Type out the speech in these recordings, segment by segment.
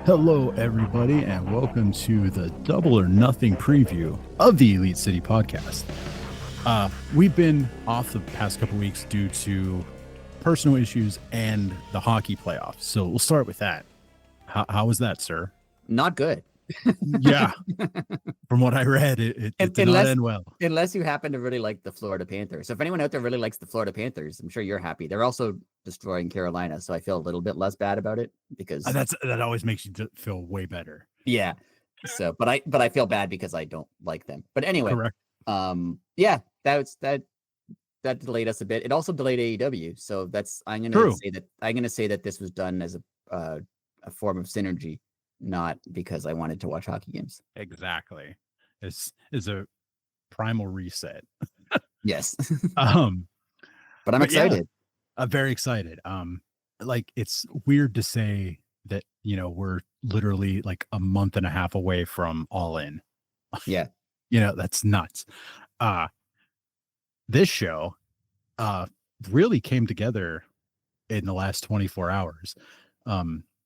Hello, everybody, and welcome to the Double or Nothing preview of the Elite City podcast. We've been off the past couple weeks due to personal issues and the hockey playoffs. So we'll start with that. How was that, sir? Not good. Yeah. From what I read, it did not end well. Unless you happen to really like the Florida Panthers. So if anyone out there really likes the Florida Panthers, I'm sure you're happy. They're also destroying Carolina, so I feel a little bit less bad about it because that always makes you feel way better. Yeah. So, but I feel bad because I don't like them. But anyway, correct. Yeah, that delayed us a bit. It also delayed AEW. So I'm going to say that this was done as a form of synergy, not because I wanted to watch hockey games. Exactly. This is a primal reset. Yes. But I'm excited. Yeah, I'm very excited. Like, it's weird to say that, we're literally like a month and a half away from All In. Yeah. That's nuts. This show really came together in the last 24 hours.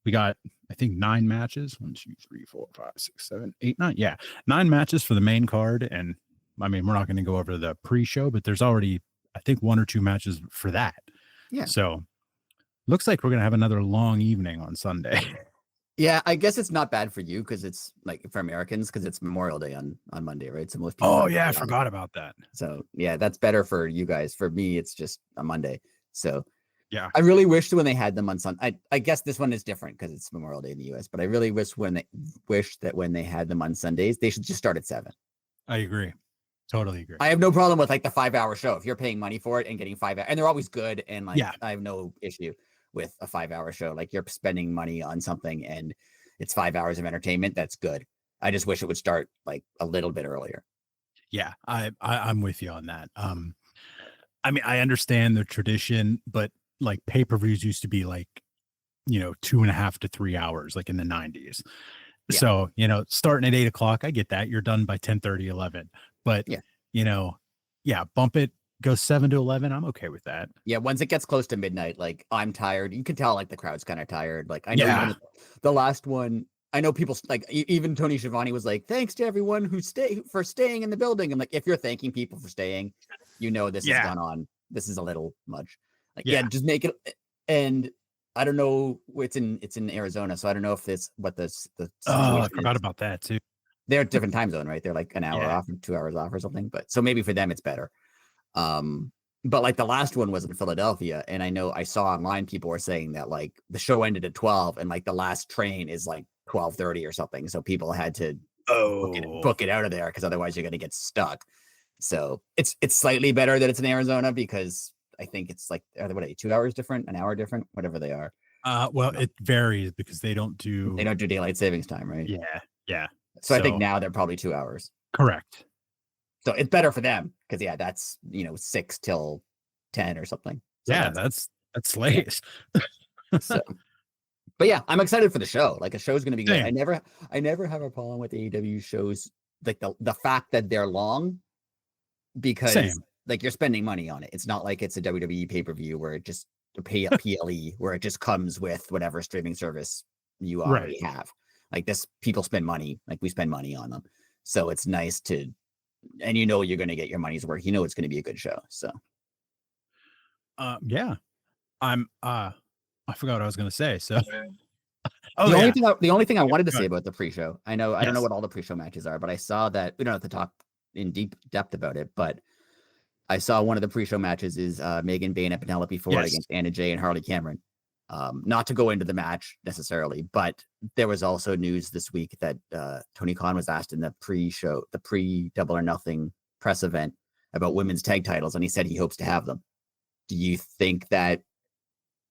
We got, I think, 9 matches. 1, 2, 3, 4, 5, 6, 7, 8, 9. Yeah, 9 matches for the main card. And I mean, we're not going to go over the pre-show, but there's already, I think, 1 or 2 matches for that. Yeah. So looks like we're going to have another long evening on Sunday. Yeah, I guess it's not bad for you because it's like for Americans because it's Memorial Day on Monday, right? So most people. Oh yeah, I forgot about that. So yeah, that's better for you guys. For me, it's just a Monday. So yeah, I really wished when they had them on Sunday. I guess this one is different because it's Memorial Day in the US. But I really wish that when they had them on Sundays, they should just start at 7. I agree. Totally agree. I have no problem with like the 5-hour show if you're paying money for it and getting 5 hours, and they're always good. And like, yeah, I have no issue with a 5-hour show. Like, you're spending money on something and it's 5 hours of entertainment. That's good. I just wish it would start like a little bit earlier. Yeah, I'm with you on that. I mean, I understand the tradition, but like pay-per-views used to be like, 2.5 to 3 hours, like in the 90s. Yeah. So, starting at 8 o'clock, I get that. You're done by 10:30, 11. But, bump it, go 7 to 11. I'm okay with that. Yeah, once it gets close to midnight, like, I'm tired. You can tell like the crowd's kind of tired. Like, I know even the last one, I know people like even Tony Schiavone was like, "Thanks to everyone who staying in the building." I'm like, if you're thanking people for staying, this has gone on. This is a little much. Like, just make it. And I don't know. It's in Arizona, so I don't know if what the I forgot about that too. They're a different time zone, right? They're like an hour off or 2 hours off or something. But so maybe for them it's better. But like the last one was in Philadelphia, and I know I saw online people were saying that like the show ended at 12 and like the last train is like 12:30 or something. So people had to book it out of there because otherwise you're going to get stuck. So it's slightly better that it's in Arizona because I think it's like, what are they, 2 hours different, an hour different, whatever they are. Well, it varies because they don't do daylight savings time, right? Yeah. So I think now they're probably 2 hours. Correct. So it's better for them because that's 6 till 10 or something. So that's late. So, but yeah, I'm excited for the show. Like, a show's going to be good. I never have a problem with AEW shows, like the fact that they're long, because like you're spending money on it. It's not like it's a WWE pay-per-view where it just pay a PLE where it just comes with whatever streaming service you already have. Like this, people spend money. Like, we spend money on them. So it's nice to. And you're going to get your money's worth. It's going to be a good show. So, yeah, I'm. I forgot what I was going to say. So, the only thing I wanted to say about the pre-show, I don't know what all the pre-show matches are, but I saw that we don't have to talk in deep depth about it. But I saw one of the pre-show matches is Megan Bayne and Penelope Ford against Anna Jay and Harley Cameron. Not to go into the match necessarily, but there was also news this week that Tony Khan was asked in the pre-Double or Nothing press event about women's tag titles, and he said he hopes to have them. Do you think that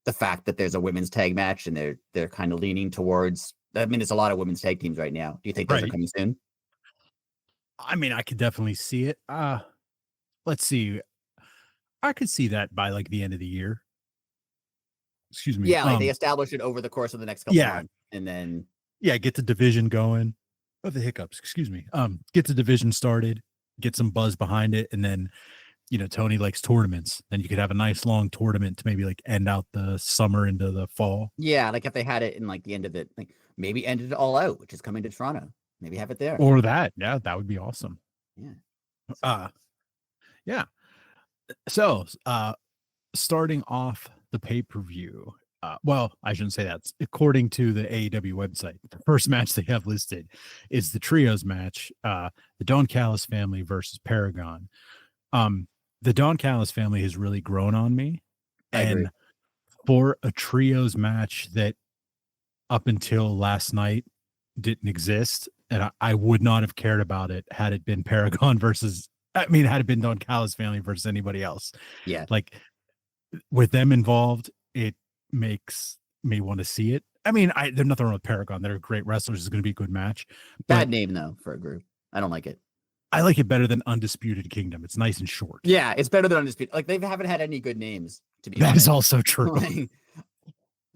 the fact that there's a women's tag match and they're kind of leaning towards? I mean, there's a lot of women's tag teams right now. Do you think those are coming soon? I mean, I could definitely see it. Let's see. I could see that by like the end of the year. Excuse me. Yeah, like they establish it over the course of the next couple months, and then get the division going. Oh, the hiccups. Excuse me. Get the division started, get some buzz behind it, and then Tony likes tournaments, then you could have a nice long tournament to maybe like end out the summer into the fall. Yeah, like if they had it in like the end of it, like maybe ended it all out, which is coming to Toronto. Maybe have it there. Or that. Yeah, that would be awesome. Yeah. Yeah. So, starting off the pay-per-view, well, I shouldn't say that. According to the AEW website, the first match they have listed is the trios match, the Don Callis family versus Paragon. The Don Callis family has really grown on me. I agree. For a trios match that up until last night didn't exist, and I would not have cared about it had it been Paragon versus, had it been Don Callis family versus anybody else. Yeah. Like, with them involved, it makes me want to see it. There's nothing wrong with Paragon. They're great wrestlers. It's going to be a good match. Bad name, though, for a group. I don't like it. I like it better than Undisputed Kingdom. It's nice and short. Yeah, it's better than Undisputed. Like, they haven't had any good names, to be honest. That is also true.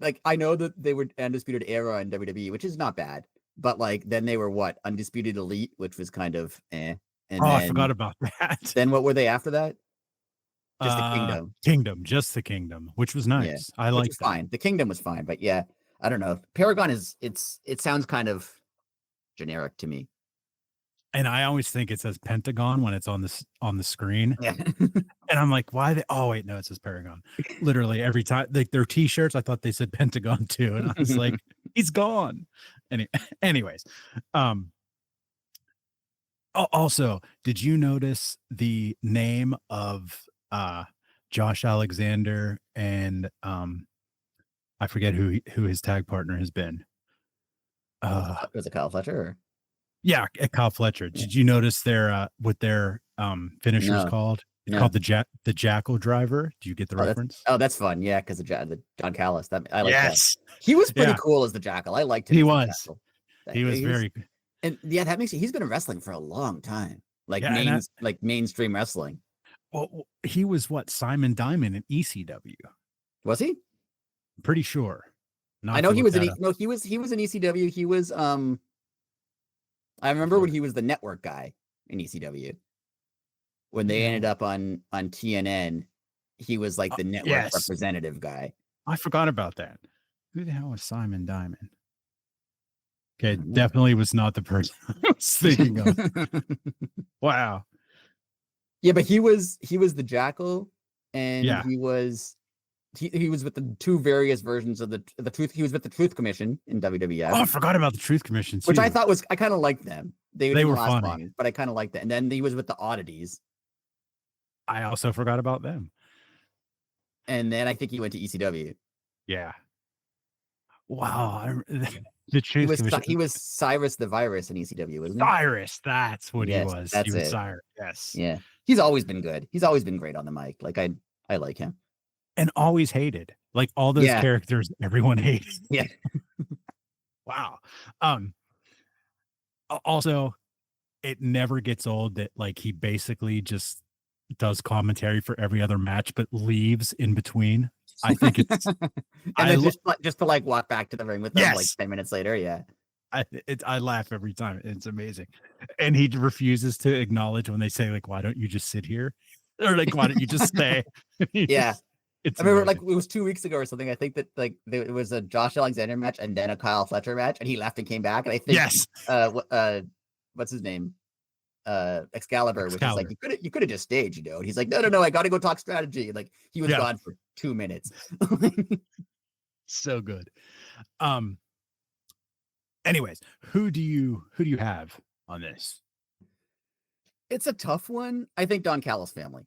Like, I know that they were Undisputed Era in WWE, which is not bad. But, like, then they were what? Undisputed Elite, which was kind of eh. And then, I forgot about that. Then what were they after that? Just the Kingdom. Just the Kingdom, which was nice. Yeah, I like that. Fine. The Kingdom was fine, but yeah, I don't know. Paragon it sounds kind of generic to me. And I always think it says Pentagon when it's on the screen. Yeah. And I'm like, why? Oh wait, no, it says Paragon. Literally every time, like their T-shirts, I thought they said Pentagon too, and I was like, he's gone. Anyways, also, did you notice the name of Josh Alexander and I forget who his tag partner has been? Was it Kyle Fletcher? Or? Yeah, Kyle Fletcher. Did you notice their what their finishers called? It's called the Jackal Driver. Do you get the reference? That's fun. Yeah, because the John Callis. I like that. He was pretty cool as the Jackal. I liked him. He was. He was very good. And yeah, that makes he's been in wrestling for a long time. Like mainstream wrestling. Well, he was Simon Diamond in ECW. Was he? I'm pretty sure. I know he was he was in ECW. He was I remember when he was the network guy in ECW. When they ended up on TNN, he was like the network representative guy. I forgot about that. Who the hell was Simon Diamond? Okay, definitely was not the person I was thinking of. Wow. Yeah, but he was the Jackal, and he was with the two various versions of the Truth. He was with the Truth Commission in WWF. Oh, I forgot about the Truth Commission too. Which I thought I kind of liked them. They were funny, long, but I kind of liked it. And then he was with the Oddities. I also forgot about them. And then I think he went to ECW. Yeah. Wow. The Truth Commission. He was Cyrus the Virus in ECW, wasn't he? Cyrus, that's what he was. That's he was it. Cyrus. Yes. Yeah. He's always been good. He's always been great on the mic. Like I like him. And always hated. Like all those characters everyone hated. Yeah. Wow. Also, it never gets old that like he basically just does commentary for every other match but leaves in between. I think it's and then just to like walk back to the ring with them like 10 minutes later. Yeah. I laugh every time. It's amazing. And he refuses to acknowledge when they say like, why don't you just sit here? Or like, why don't you just stay? Yeah. I remember like it was 2 weeks ago or something. I think that like it was a Josh Alexander match and then a Kyle Fletcher match, and he left and came back. And I think what's his name? Excalibur, which is like you could have just staged, And he's like, no, I gotta go talk strategy. And like he was gone for 2 minutes. So good. Anyways, who do you have on this? It's a tough one. I think Don Callis family.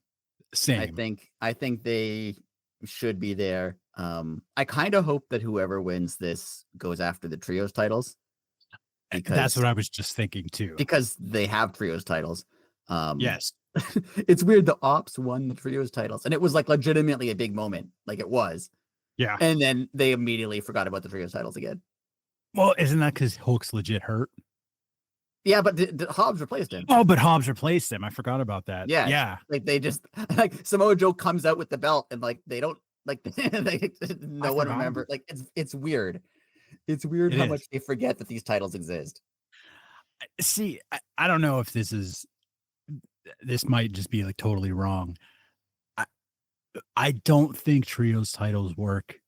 Same. I think they should be there. I kind of hope that whoever wins this goes after the trios titles. Because that's what I was just thinking too. Because they have trios titles. Yes. It's weird. The Ops won the trios titles, and it was like legitimately a big moment. Like it was. Yeah. And then they immediately forgot about the trios titles again. Well, isn't that because Hulk's legit hurt? Yeah, but Hobbs replaced him. Oh, but Hobbs replaced him. I forgot about that. Yeah. Yeah. Like they just like Samoa Joe comes out with the belt and like they don't like no one remember. Like it's weird. It's weird how much they forget that these titles exist. See, I don't know if this might just be like totally wrong. I don't think trios titles work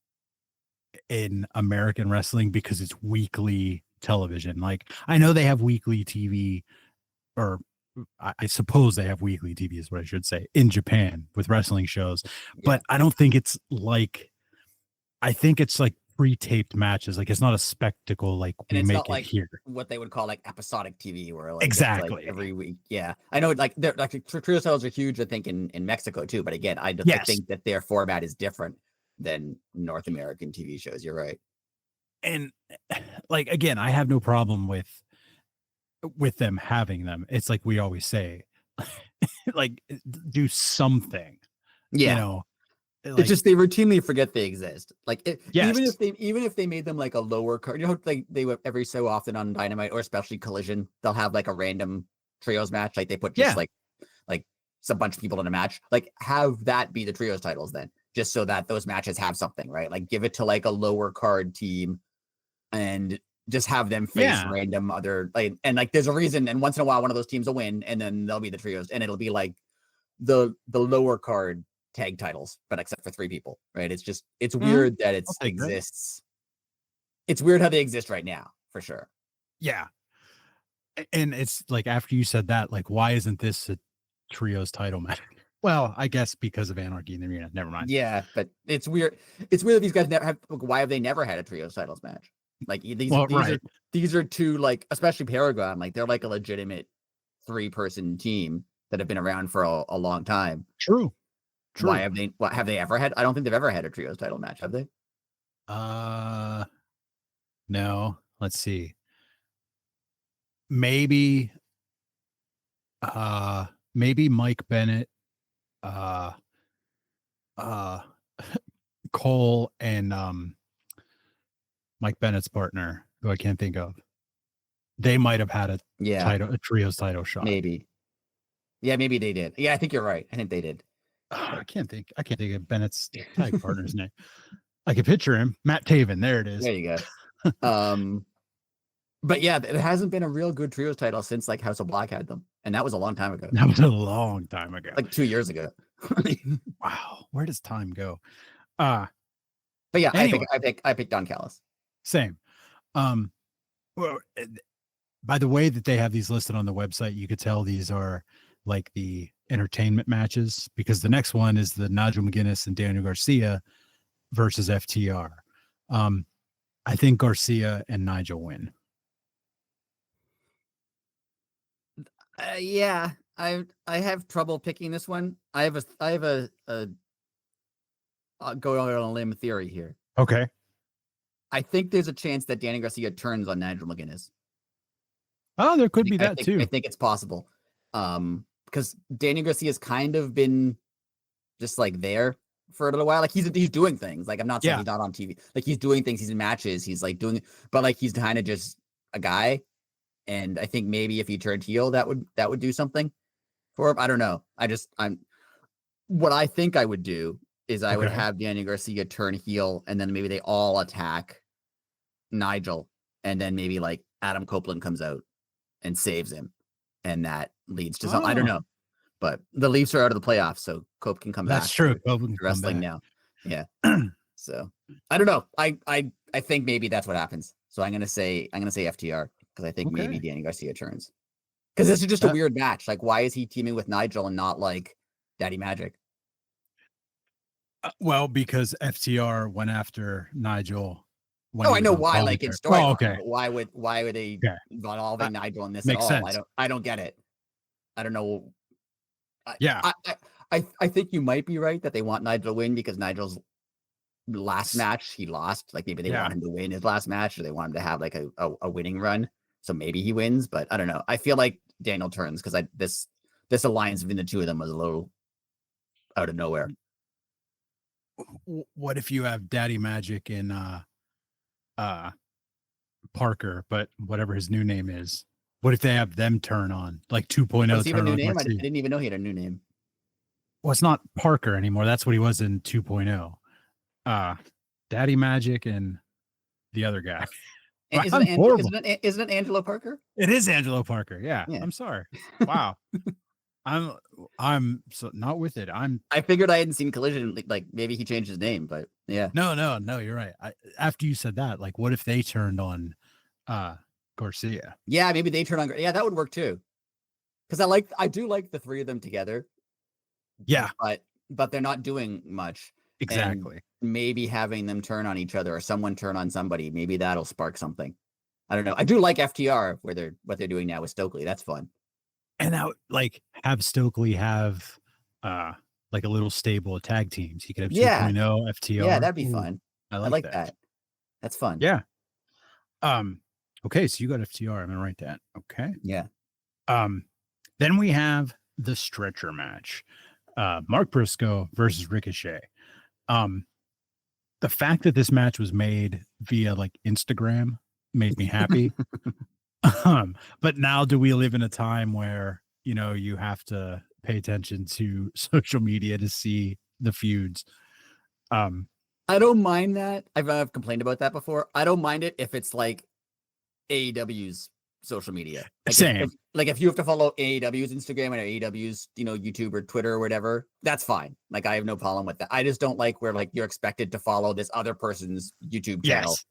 in American wrestling because it's weekly television. Like, I know they have weekly TV, or I suppose they have weekly TV is what I should say, in Japan with wrestling shows, Yeah. but I don't think it's like, I think it's like pre-taped matches. Like, it's not a spectacle like And we it's make not it like here. what they would call like episodic TV, where like it's like Exactly. every week. Yeah, I know. Like they're like trio titles are huge, I think, in Mexico too. But again, I Yes. think that their format is different than North American TV shows. You're right. And like, again, I have no problem with them having them. It's like we always say, like, do something, you Yeah. know, It's like, just they routinely forget they exist. Like even yes, if they made them like a lower card, you know, like they would every so often on Dynamite or especially Collision, they'll have like a random trios match. Like they put just yeah, like some bunch of people in a match. Like have that be the trios titles then, just so that those matches have something, right? Like give it to like a lower card team and just have them face yeah, random other like and like there's a reason. And once in a while, one of those teams will win, and then they'll be the trios, and it'll be like the lower card tag titles, but except for 3 people, right? It's just it's weird that I'll it's take that. exists. It's weird how they exist right now, for sure. Yeah. And it's like, after you said that, like, why isn't this a trios title match? Well, I guess because of Anarchy in the Arena. Never mind. Yeah, but it's weird. It's weird that these guys never have. Like, why have they never had a trios titles match? Like Well, right. these are 2 like especially Paragon. Like they're like a legitimate 3-person team that have been around for a long time. True. Why have they? What have they ever had? I don't think they've ever had a trios title match. Have they? Uh, no. Let's see. Maybe, maybe Mike Bennett, uh, uh, Cole, and Mike Bennett's partner, who I can't think of. They might have had Yeah, a trios title shot. maybe. Yeah, maybe they did. Yeah, I think you're right. I think they did. I can't think of Bennett's tag partner's name. I can picture him. Matt Taven. There it is. There you go. But yeah, it hasn't been a real good trios title since like House of Black had them, and that was a long time ago. That was a long time ago. Like 2 years ago. Wow, where does time go? But yeah, Anyway. I picked Don Callis. Same. Well, by the way that they have these listed on the website, you could tell these are like the entertainment matches, because the next one is the Nigel McGuinness and Daniel Garcia versus FTR. I think Garcia and Nigel win. Yeah, I have trouble picking this one. I have a go out on a limb theory here. Okay. I think there's a chance that Danny Garcia turns on Nigel McGuinness. Oh, there could be that too. I think it's possible. Because Danny Garcia's kind of been just like there for a little while. Like he's doing things. Like I'm not saying he's not on TV. Like he's doing things. He's in matches. He's like doing, but like he's kind of just a guy. And I think maybe if he turned heel, that would do something for him. I don't know. What I think I would do is I would have Danny Garcia turn heel, and then maybe they all attack Nigel, and then maybe like Adam Copeland comes out and saves him, and that leads to something. I don't know, but the Leafs are out of the playoffs, so Cope can come back. That's true. Wrestling now, yeah. So I don't know. I think maybe that's what happens. So I'm gonna say FTR, because I think maybe Danny Garcia turns. Because this is just a weird match. Like, why is he teaming with Nigel and not like Daddy Magic? Well, because FTR went after Nigel. I know why. Like in story. Okay. Why would they involving Nigel in this at all? Sense. I don't get it. I don't know. I think you might be right that they want Nigel to win because Nigel's last match he lost. Like maybe they want him to win his last match, or they want him to have like a winning run. So maybe he wins, but I don't know. I feel like Daniel turns because this alliance between the two of them was a little out of nowhere. What if you have Daddy Magic and Parker, but whatever his new name is? What if they have them turn on, like 2.0? Does he have a new name? I didn't even know he had a new name. Well, it's not Parker anymore. That's what he was in 2.0. Daddy Magic and the other guy. Isn't it Angelo Parker? It is Angelo Parker. Yeah. I'm sorry. Wow. I'm so not with it. I figured I hadn't seen Collision. Like maybe he changed his name, but yeah. No, you're right. After you said that, like, what if they turned on Garcia? Yeah, maybe they turn on. Yeah, that would work too. Because I do like the three of them together. Yeah, but they're not doing much. exactly. And maybe having them turn on each other or someone turn on somebody, maybe that'll spark something. I don't know. I do like FTR what they're doing now with Stokely. That's fun. And now, like, have Stokely have like a little stable of tag teams. He could have 2.0 FTR. Yeah, that'd be Ooh, fun. I I like like that. That's fun. Yeah. Okay, so you got FTR. I'm gonna write that. Okay. Yeah. Then we have the stretcher match. Mark Briscoe versus Ricochet. The fact that this match was made via like Instagram made me happy. But now do we live in a time where, you know, you have to pay attention to social media to see the feuds? I don't mind that. I've complained about that before. I don't mind it if it's like AEW's social media. Like Same. If you have to follow AEW's Instagram and AEW's, YouTube or Twitter or whatever, that's fine. Like I have no problem with that. I just don't like where like you're expected to follow this other person's YouTube channel. Yes.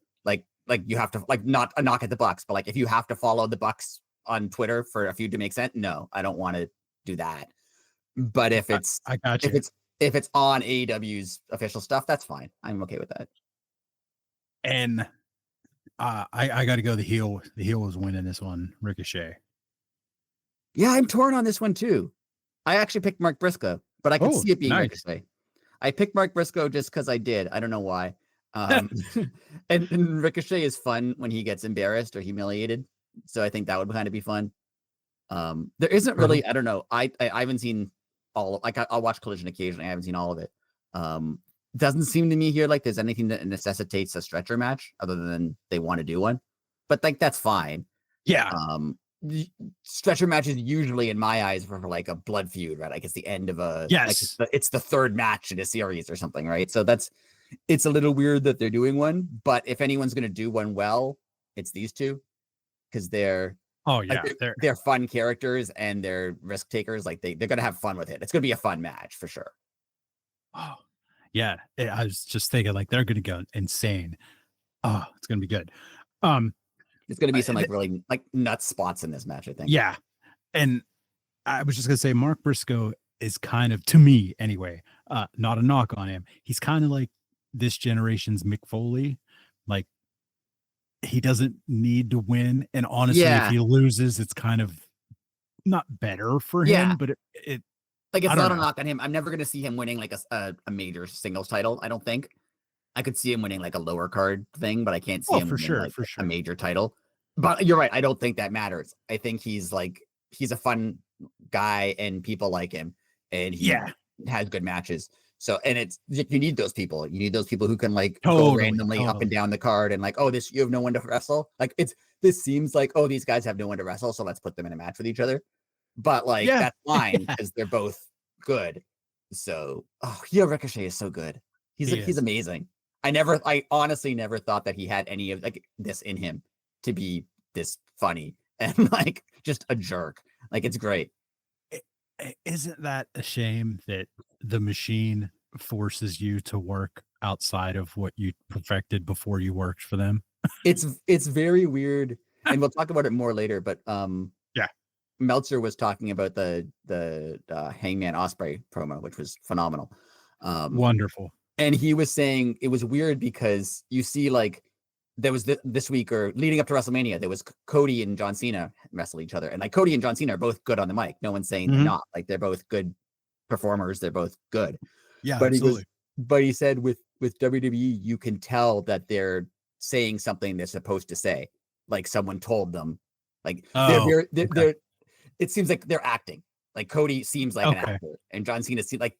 Like you have to, like, not a knock at the Bucks, but like if you have to follow the Bucks on Twitter for a feud to make sense, no, I don't want to do that. But if it's I got you. if it's on AEW's official stuff, that's fine. I'm okay with that. And I got to go. The heel was winning this one, Ricochet. Yeah, I'm torn on this one too. I actually picked Mark Briscoe, but I could see it being nice. Ricochet. I picked Mark Briscoe just because I did. I don't know why. And Ricochet is fun when he gets embarrassed or humiliated. So I think that would kind of be fun. There isn't really, I don't know. I haven't seen all, like I'll watch Collision occasionally. I haven't seen all of it. Doesn't seem to me here like there's anything that necessitates a stretcher match other than they want to do one. But like that's fine. Yeah. Stretcher matches usually in my eyes for like a blood feud, right? Like it's the end of a, yes, like it's the third match in a series or something, right? So it's a little weird that they're doing one, but if anyone's going to do one well, it's these two because they're they're fun characters and they're risk takers. Like they're going to have fun with it. It's going to be a fun match for sure. Oh yeah, I was just thinking like they're going to go insane. Oh, it's going to be good. It's going to be some like really like nuts spots in this match, I think. Yeah, and I was just going to say Mark Briscoe is kind of, to me anyway, not a knock on him. He's kind of like this generation's Mick Foley. Like he doesn't need to win, and honestly, if he loses, it's kind of not better for him. But it like it's not a knock on him. I'm never going to see him winning like a major singles title. I don't think. I could see him winning like a lower card thing, but I can't see him winning a major title. But you're right. I don't think that matters. I think he's a fun guy and people like him, and he has good matches. So, and you need those people. You need those people who can like go randomly up and down the card and like, oh, you have no one to wrestle. Like this seems like, oh, these guys have no one to wrestle, so let's put them in a match with each other. But like that's fine because they're both good. So, Ricochet is so good. He's amazing. I honestly never thought that he had any of like this in him to be this funny and like just a jerk. Like it's great. Isn't that a shame that the machine forces you to work outside of what you perfected before you worked for them? It's very weird, and we'll talk about it more later. But Meltzer was talking about the Hangman Ospreay promo, which was phenomenal, wonderful. And he was saying it was weird because you see like there was this week or leading up to WrestleMania, there was Cody and John Cena wrestle each other, and like Cody and John Cena are both good on the mic. No one's saying they're not. Like they're both good performers. They're both good. Yeah, but absolutely. He said with WWE, you can tell that they're saying something they're supposed to say. Like someone told them. Like they're it seems like they're acting. Like Cody seems like an actor, and John Cena seems like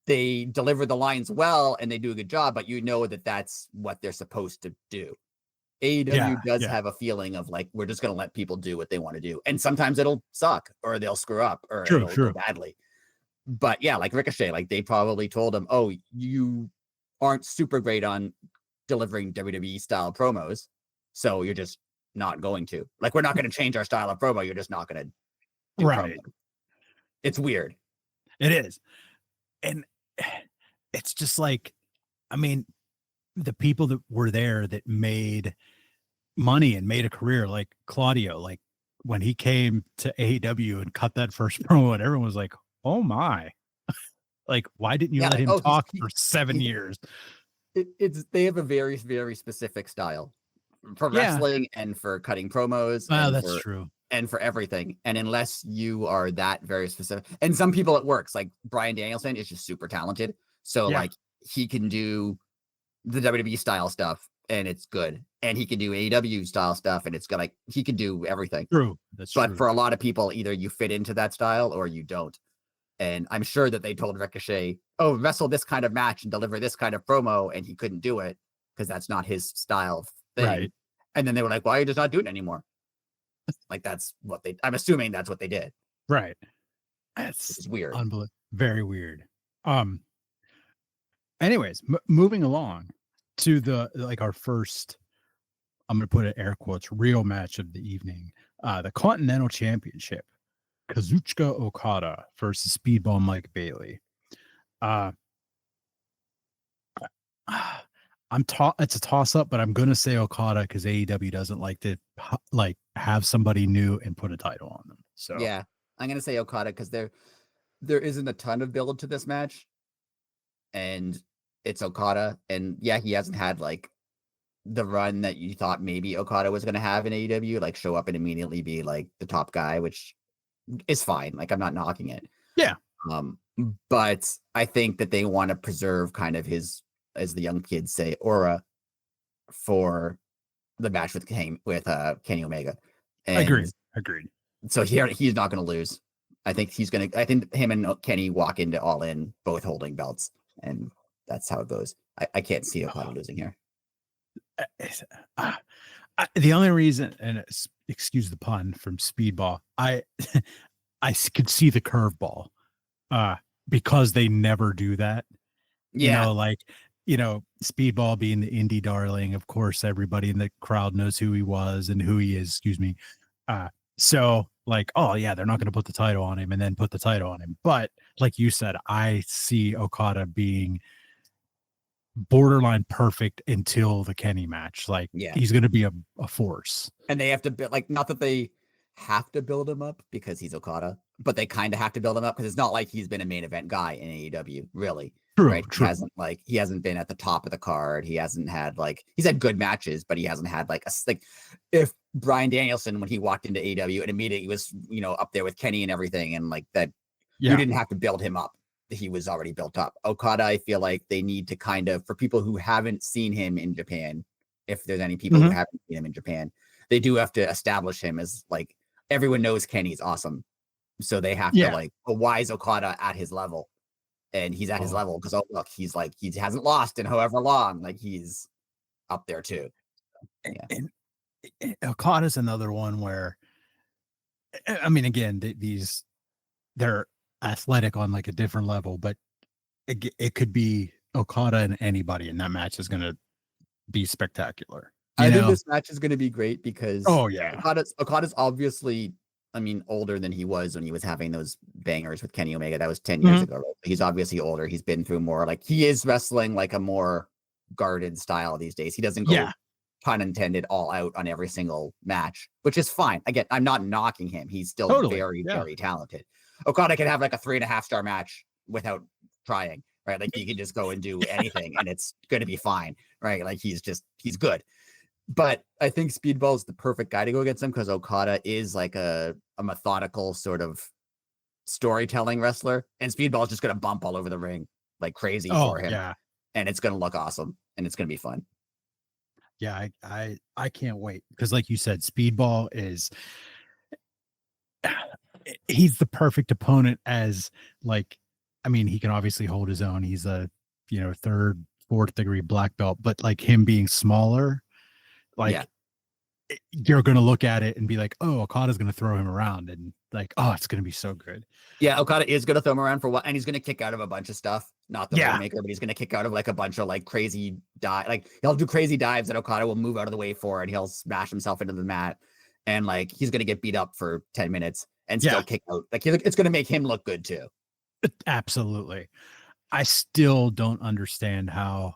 they deliver the lines well and they do a good job, but you know that that's what they're supposed to do. AEW does have a feeling of like, we're just going to let people do what they want to do. And sometimes it'll suck or they'll screw up or it'll go badly. But yeah, like Ricochet, like they probably told him, oh, you aren't super great on delivering WWE style promos. So you're just not going to. Like, we're not going to change our style of promo. You're just not going to do promo. It's weird. It is. And it's just like, I mean, the people that were there that made money and made a career, like Claudio, like when he came to AEW and cut that first promo, and everyone was like, oh my, like, why didn't you let him talk for 7 years? It's they have a very, very specific style for wrestling and for cutting promos. Wow, and that's for true. And for everything. And unless you are that very specific, and some people it works, like Bryan Danielson is just super talented. So like he can do the WWE style stuff and it's good. And he can do AEW style stuff and it's good. Like he can do everything. True. That's but true. For a lot of people, either you fit into that style or you don't. And I'm sure that they told Ricochet, oh, wrestle this kind of match and deliver this kind of promo. And he couldn't do it because that's not his style thing. Right. And then they were like, why are you just not doing it anymore? Like that's what I'm assuming that's what they did. Right. It's weird. Very weird. Anyways, moving along to the, like our first, I'm going to put it air quotes, real match of the evening. The Continental Championship, Kazuchika Okada versus Speedball Mike Bailey. It's a toss up, but I'm going to say Okada because AEW doesn't like to like have somebody new and put a title on them. So yeah, I'm going to say Okada because there isn't a ton of build to this match, and it's Okada, and yeah, he hasn't had like the run that you thought maybe Okada was going to have in AEW, like show up and immediately be like the top guy, which is fine. Like I'm not knocking it. Yeah. But I think that they want to preserve kind of his, as the young kids say, aura for the match with Kenny Omega. And Agreed. So he's not going to lose. I think him and Kenny walk into All In both holding belts, and that's how it goes. I can't see Okada losing here. The only reason, and excuse the pun from Speedball, I could see the curveball because they never do that. Yeah. Speedball being the indie darling, of course, everybody in the crowd knows who he was and who he is, excuse me. So like, oh yeah, they're not going to put the title on him and then put the title on him. But like you said, I see Okada being borderline perfect until the Kenny match. Like he's going to be a force. And they have to build, like, not that they have to build him up because he's Okada, but they kind of have to build him up because it's not like he's been a main event guy in AEW, really. True, right? True. He hasn't been at the top of the card. He hasn't had he's had good matches, but he hasn't had if Bryan Danielson, when he walked into AEW and immediately was, up there with Kenny and everything, and you didn't have to build him up. He was already built up. Okada, I feel like they need to kind of, for people who haven't seen him in Japan, if there's any people who haven't seen him in Japan, they do have to establish him as everyone knows Kenny's awesome. So they have to why is Okada at his level? And he's at his level because he's he hasn't lost in however long. He's up there too. Yeah. And Okada's another one where, I mean, again, they're athletic on a different level, but it could be Okada and anybody, and that match is going to be spectacular. I think this match is going to be great because Okada's obviously, older than he was when he was having those bangers with Kenny Omega. That was 10 years ago. Right? He's obviously older. He's been through more. He is wrestling a more guarded style these days. He doesn't go, pun intended, all out on every single match, which is fine. Again, I'm not knocking him. He's still very, very talented. Okada can have a 3.5-star match without trying, right? He can just go and do anything and it's going to be fine, right? He's good. But I think Speedball is the perfect guy to go against him because Okada is a methodical sort of storytelling wrestler, and Speedball is just going to bump all over the ring like crazy for him. Yeah. And it's going to look awesome and it's going to be fun. Yeah, I can't wait because like you said, Speedball he's the perfect opponent as he can obviously hold his own. He's a, 3rd, 4th degree black belt, but him being smaller, you're going to look at it and be like, oh, Okada's going to throw him around and it's going to be so good. Yeah. Okada is going to throw him around for what? And he's going to kick out of a bunch of stuff. Not the Rainmaker, but he's going to kick out of a bunch of crazy dive. He'll do crazy dives that Okada will move out of the way for, and he'll smash himself into the mat. And he's going to get beat up for 10 minutes. and still kick out. Like it's going to make him look good too. Absolutely. I still don't understand how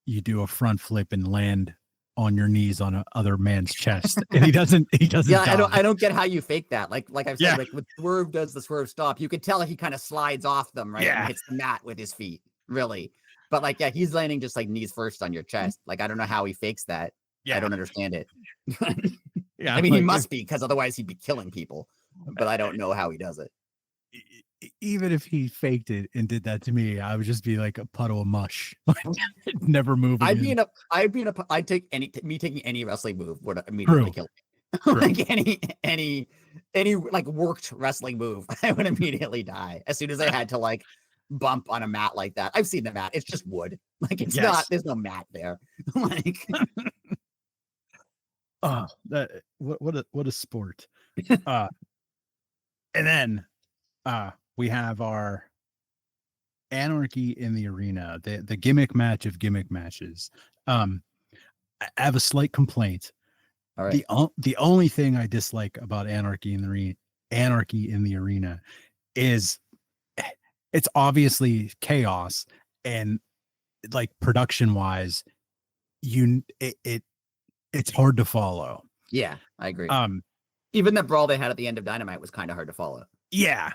you do a front flip and land on your knees on a other man's chest, and he doesn't. Yeah, I don't get how you fake that. Like I've said, like when Swerve does the Swerve stop, you could tell he kind of slides off them, right, and hits the mat with his feet, really. But like, yeah, he's landing just like knees first on your chest. Like I don't know how he fakes that. Yeah, I don't understand it. Yeah, I mean, he must be, because otherwise he'd be killing people. But I don't know how he does it. Even if he faked it and did that to me, I would just be like a puddle of mush, never moving. I'd take taking any wrestling move would immediately kill me. Like any like worked wrestling move, I would immediately die as soon as I had to like bump on a mat like that. I've seen the mat; it's just wood. Like it's not. There's no mat there. Like, what a sport. And then we have our Anarchy in the Arena, the gimmick match of gimmick matches. I have a slight complaint. All right. The only thing I dislike about Anarchy in the Arena is it's obviously chaos, and like production wise, it's hard to follow. Yeah, I agree. Even the brawl they had at the end of Dynamite was kind of hard to follow. Yeah.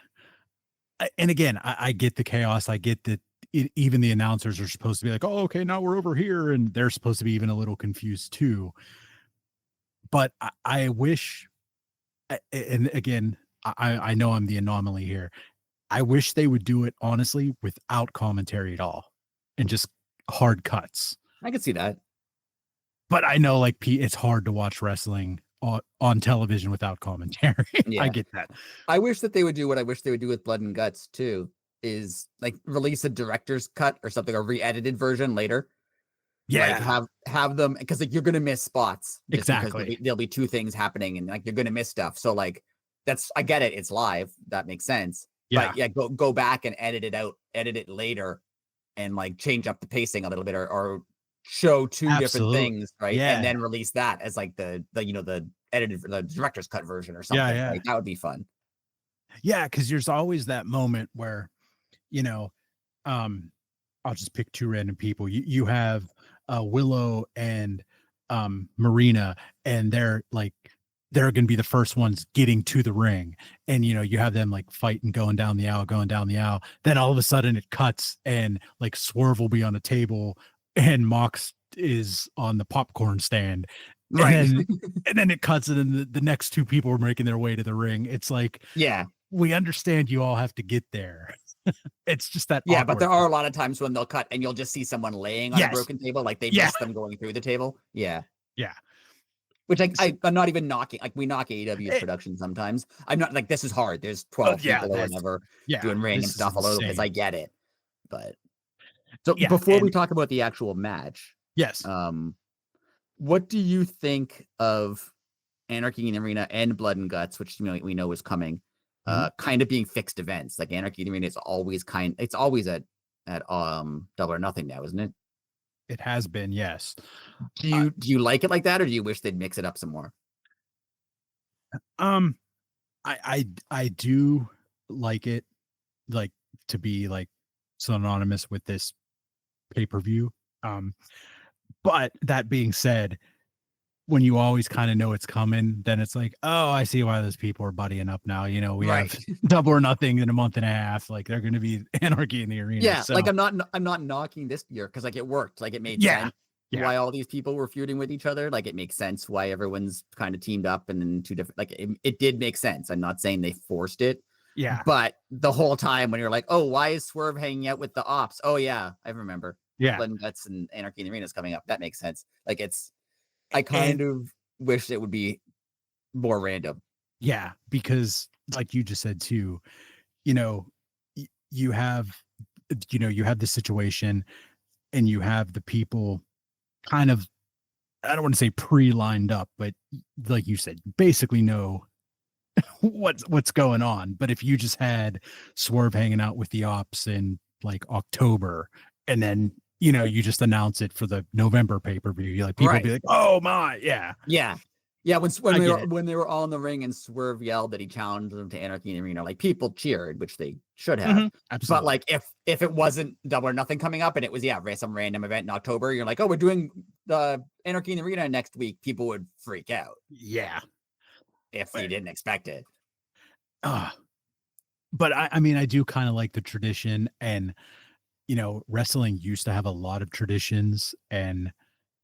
And again, I get the chaos. I get that even the announcers are supposed to be like, oh, okay, now we're over here. And they're supposed to be even a little confused too. But I wish, and again, I know I'm the anomaly here. I wish they would do it honestly without commentary at all and just hard cuts. I could see that. But I know like it's hard to watch wrestling on television without commentary. Yeah. I get that. I wish that they would do what I wish they would do with Blood and Guts too, is like release a director's cut or something, a re-edited version later. Yeah, like have them, because like you're gonna miss spots. Exactly. There'll be two things happening, and like you're gonna miss stuff. So like I get it. It's live. That makes sense. Yeah. But yeah, go back and edit it later, and like change up the pacing a little bit, or show two different things, right? Yeah. And then release that as like the edited, the director's cut version or something. Yeah. Like, that would be fun. Yeah, because there's always that moment where, I'll just pick two random people. You have Willow and Marina, and they're going to be the first ones getting to the ring, and you have them like fighting, going down the aisle. Then all of a sudden it cuts, and like Swerve will be on a table, and Mox is on the popcorn stand, right? And then it cuts, and then the next two people are making their way to the ring. It's like, yeah, we understand you all have to get there. It's just that. Yeah, but there are a lot of times when they'll cut and you'll just see someone laying on a broken table, like they missed them going through the table. Yeah. Which I'm not even knocking. Like, we knock AEW's production sometimes. I'm not like, this is hard. There's 12 people or whatever doing random stuff all over the place. I get it. But so before we talk about the actual match, yes. What do you think of Anarchy in the Arena and Blood and Guts, which we know is coming, kind of being fixed events? Like Anarchy in the Arena is always at Double or Nothing now, isn't it? It has been, yes. Do you like it like that, or do you wish they'd mix it up some more? I do like it, like, to be like synonymous with this pay-per-view. But that being said, when you always kind of know it's coming, then it's like, oh, I see why those people are buddying up now. We have Double or Nothing in a month and a half. Like, they're going to be Anarchy in the Arena. Yeah, so. Like I'm not knocking this year, because like it worked. Like it made sense why all these people were feuding with each other. Like it makes sense why everyone's kind of teamed up and then two different. Like it did make sense. I'm not saying they forced it. Yeah, but the whole time when you're like, oh, why is Swerve hanging out with the Ops? Oh yeah, I remember. Yeah, Blood and Guts and Anarchy in the Arena is coming up. That makes sense. Like I kind of wish it would be more random. Yeah, because like you just said too, you have the situation, and you have the people kind of, I don't want to say pre-lined up, but like you said, basically know what's going on. But if you just had Swerve hanging out with the Ops in like October, and then you just announce it for the November pay-per-view, like people be like, oh my, yeah. Yeah, when they were all in the ring and Swerve yelled that he challenged them to Anarchy in the Arena, like people cheered, which they should have. Absolutely. But like if it wasn't Double or Nothing coming up and it was some random event in October, you're like, oh, we're doing the Anarchy in the Arena next week, people would freak out. Yeah, if you didn't expect it. But I mean, I do kind of like the tradition, and wrestling used to have a lot of traditions, and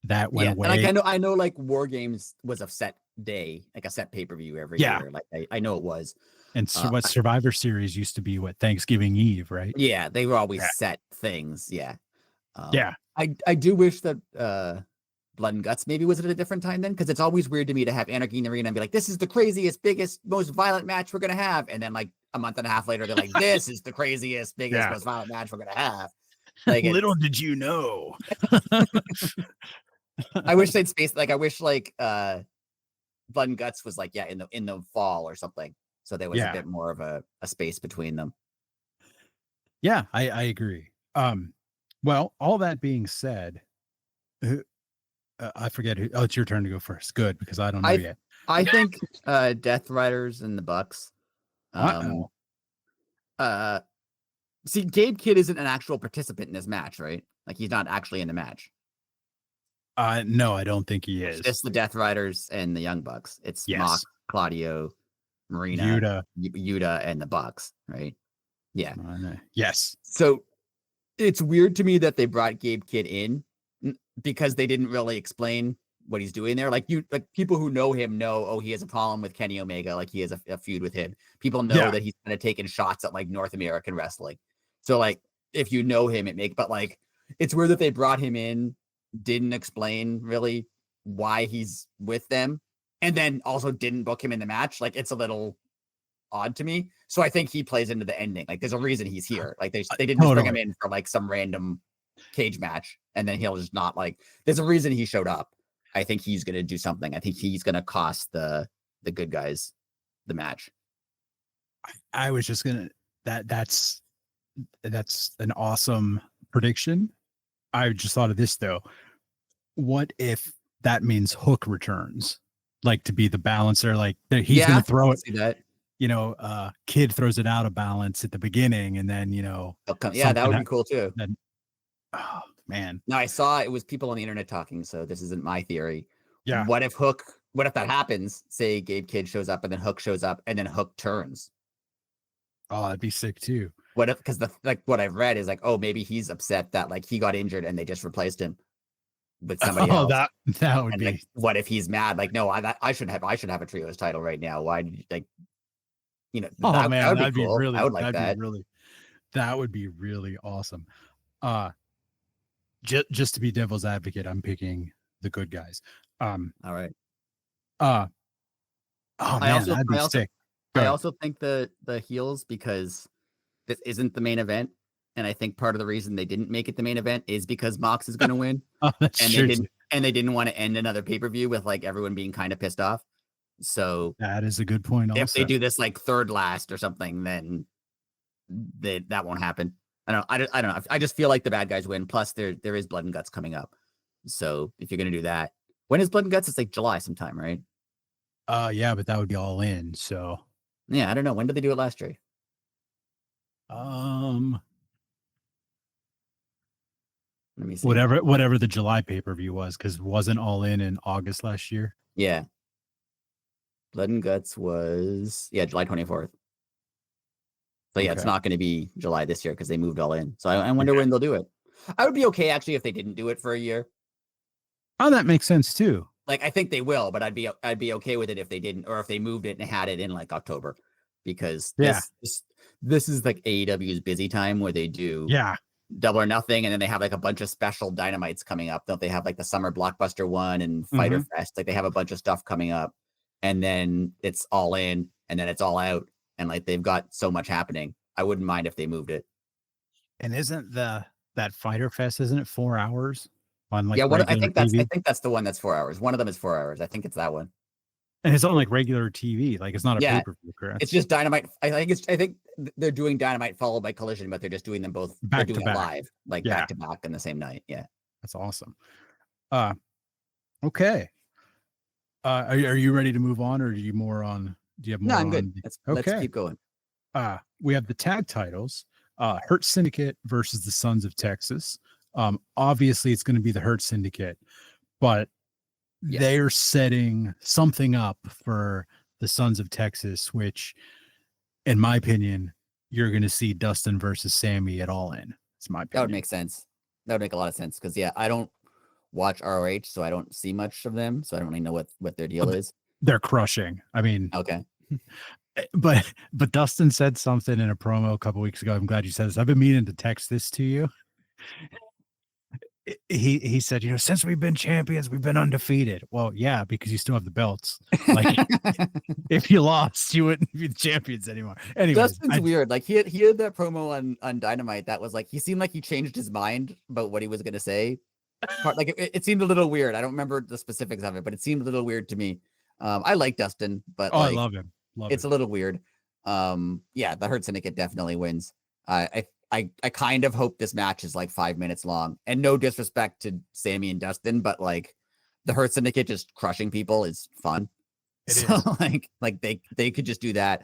that went away. And like I know like War Games was a set day, like a set pay-per-view every year. Like I know it was. And what Survivor Series used to be Thanksgiving Eve, right? Yeah, they were always set things. Yeah. I do wish that Blood and Guts maybe was at a different time then, because it's always weird to me to have Anarchy in the Arena and be like, this is the craziest, biggest, most violent match we're gonna have, and then like a month and a half later they're like, this is the craziest, biggest, most violent match we're gonna have. Like, little did you know. I wish they'd space, like I wish like Blood and Guts was like in the fall or something, so there was a bit more of a space between them. Yeah, I agree. Well, all that being said, I forget who. Oh, it's your turn to go first. Good, because I don't know yet. I think Death Riders and the Bucks. See, Gabe Kidd isn't an actual participant in this match, right? Like he's not actually in the match. No, I don't think he is. It's just the Death Riders and the Young Bucks. It's Mock, Claudio, Marina, Yuta, and the Bucks, right? Yeah. Yes. So it's weird to me that they brought Gabe Kidd in, because they didn't really explain what he's doing there. Like people who know him know, oh, he has a problem with Kenny Omega. Like he has a feud with him. People know that he's kind of taking shots at like North American wrestling. So like, if you know him, but like, it's weird that they brought him in, didn't explain really why he's with them, and then also didn't book him in the match. Like it's a little odd to me. So I think he plays into the ending. Like there's a reason he's here. Like they didn't just bring him in for like some random cage match and then he'll just not, like, there's a reason he showed up. I think he's going to do something. I think he's going to cost the good guys the match. I was just going to, that's an awesome prediction. I just thought of this though. What if that means Hook returns, like to be the balancer? Like he's going to throw it. See that. Kid throws it out of balance at the beginning, and then that would be cool too. Then, oh man! No, I saw it was people on the internet talking, so this isn't my theory. Yeah. What if that happens? Say Gabe Kidd shows up, and then Hook shows up, and then Hook turns. Oh, that'd be sick too. What if? Because what I've read is like, oh, maybe he's upset that like he got injured and they just replaced him with somebody else. That would be. Like, what if he's mad? Like, no, I should have a trios title right now. Why did you like? That would be cool. Really, I would like that. That would be really awesome. Just to be devil's advocate, I'm picking the good guys. All right. Oh man, that'd be sick. I also think the heels, because this isn't the main event, and I think part of the reason they didn't make it the main event is because Mox is going to win. That's true. They didn't want to end another pay-per-view with like everyone being kind of pissed off. So that is a good point. Also, if they do this like third last or something, then that won't happen. I don't know. I just feel like the bad guys win. Plus, there is Blood and Guts coming up. So if you're gonna do that, when is Blood and Guts? It's like July sometime, right? Yeah, but that would be all in. So yeah, I don't know. When did they do it last year? Let me see. Whatever the July pay-per-view was, because wasn't All In August last year. Yeah. Blood and Guts was July 24th. So yeah, it's not going to be July this year because they moved All In. So I wonder when they'll do it. I would be okay actually if they didn't do it for a year. Oh, that makes sense too. Like I think they will, but I'd be okay with it if they didn't, or if they moved it and had it in like October, because this is like AEW's busy time where they do Double or Nothing, and then they have like a bunch of special Dynamites coming up. Don't they have like the Summer Blockbuster one and Fighter Fest? Like they have a bunch of stuff coming up. And then it's All In, and then it's All Out, and like they've got so much happening. I wouldn't mind if they moved it. And isn't that Fighter Fest? Isn't it 4 hours on like? I think that's the one that's 4 hours. One of them is 4 hours. I think it's that one. And it's on like regular TV. Like it's not a pay-per-view, correct? It's just Dynamite. I think they're doing Dynamite followed by Collision, but they're just doing them both back to back, live, like back to back in the same night. Yeah, that's awesome. Okay. Well, what if that happens? Say Gabe Kidd shows up, and then Hook shows up, and then Hook turns. What if? Because the final, I think that's the one that's 4 hours. One of them is 4 hours. I think it's that one. And it's on like regular TV. Like it's not a pay-per-view, correct? It's just Dynamite. I think they're doing Dynamite followed by Collision, but they're just doing them both back to back in the same night. Yeah, that's awesome. Are you ready to move on, or do you have No, more I'm good. on? Let's Okay. keep going. We have the tag titles, Hurt Syndicate versus the Sons of Texas. Obviously it's going to be the Hurt Syndicate, but they're setting something up for the Sons of Texas, which in my opinion, you're going to see Dustin versus Sammy at All In. It's my opinion. That would make sense. That would make a lot of sense because I don't watch ROH, so I don't see much of them, so I don't really know what their deal is. They're crushing. I mean, okay. But Dustin said something in a promo a couple weeks ago. I'm glad you said this. I've been meaning to text this to you. He said, since we've been champions, we've been undefeated. Well, yeah, because you still have the belts. Like, if you lost, you wouldn't be the champions anymore. Anyways, Dustin's weird. Like he had that promo on Dynamite that was like he seemed like he changed his mind about what he was going to say. Like it seemed a little weird. I don't remember the specifics of it, but it seemed a little weird to me. I like Dustin, but I love him. It's a little weird. The Hurt Syndicate definitely wins. I kind of hope this match is like 5 minutes long, and no disrespect to Sammy and Dustin, but like the Hurt Syndicate just crushing people is fun. So like they could just do that.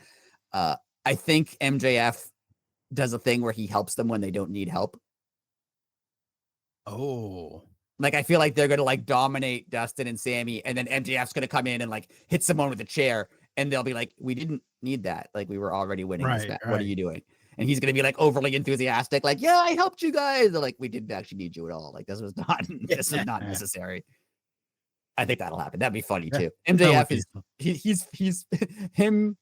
I think MJF does a thing where he helps them when they don't need help. Oh, like I feel like they're gonna like dominate Dustin and Sammy, and then MJF's gonna come in and like hit someone with a chair, and they'll be like, "We didn't need that. Like we were already winning this match. What are you doing?" And he's gonna be like overly enthusiastic, like, "Yeah, I helped you guys." They're like, "We didn't actually need you at all. Like this was not necessary." I think that'll happen. That'd be funny too. MJF is he's him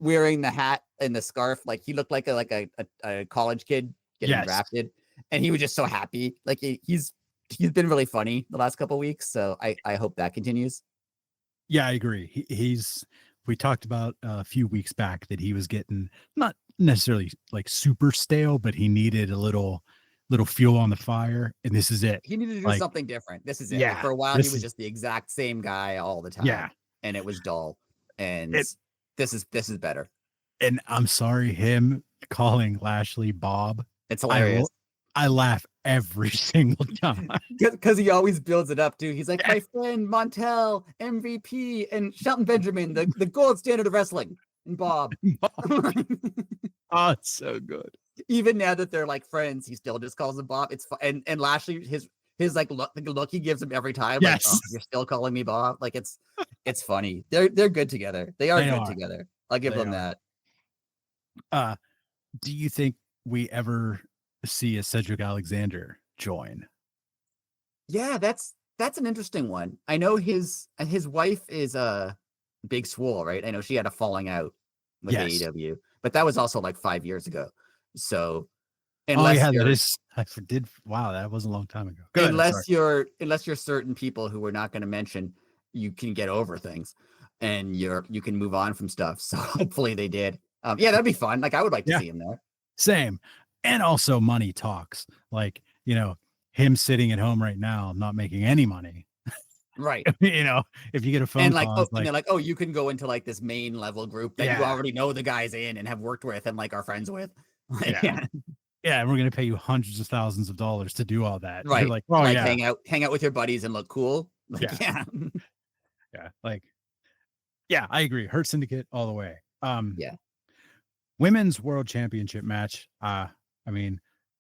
wearing the hat and the scarf. Like he looked like a college kid getting drafted, and he was just so happy. Like he's been really funny the last couple of weeks. So I hope that continues. Yeah, I agree. We talked about a few weeks back that he was getting not necessarily like super stale, but he needed a little fuel on the fire, and this is it. He needed to do something different. This is it. Yeah, like for a while, he was just the exact same guy all the time. Yeah, and it was dull. And this is better. And I'm sorry, him calling Lashley Bob. It's hilarious. I laugh every single time because he always builds it up too. He's like, my friend Montel, MVP, and Shelton Benjamin, the gold standard of wrestling, and Bob. Oh, it's so good. Even now that they're like friends, he still just calls him Bob. It's fun. And Lashley, his like look he gives him every time. Yes. Like, you're still calling me Bob. Like it's funny. They're good together. They are good together. I'll give them that. Do you think we ever see a Cedric Alexander join? Yeah, that's an interesting one. I know his wife is Big Swole, right? I know she had a falling out with AEW, but that was also like 5 years ago. So that is. I did. Wow, that was a long time ago. Unless you're certain people who we're not going to mention, you can get over things, and you can move on from stuff. So hopefully they did. That'd be fun. Like I would like to see him there. Same. And also money talks, like, him sitting at home right now, not making any money. Right. If you get a phone and call, and they're like, oh, you can go into like this main level group that you already know the guys in and have worked with and like are friends with. Yeah. And we're going to pay you hundreds of thousands of dollars to do all that. Right. You're like, oh, hang out with your buddies and look cool. Like, I agree. Hurt Syndicate all the way. Women's World Championship match.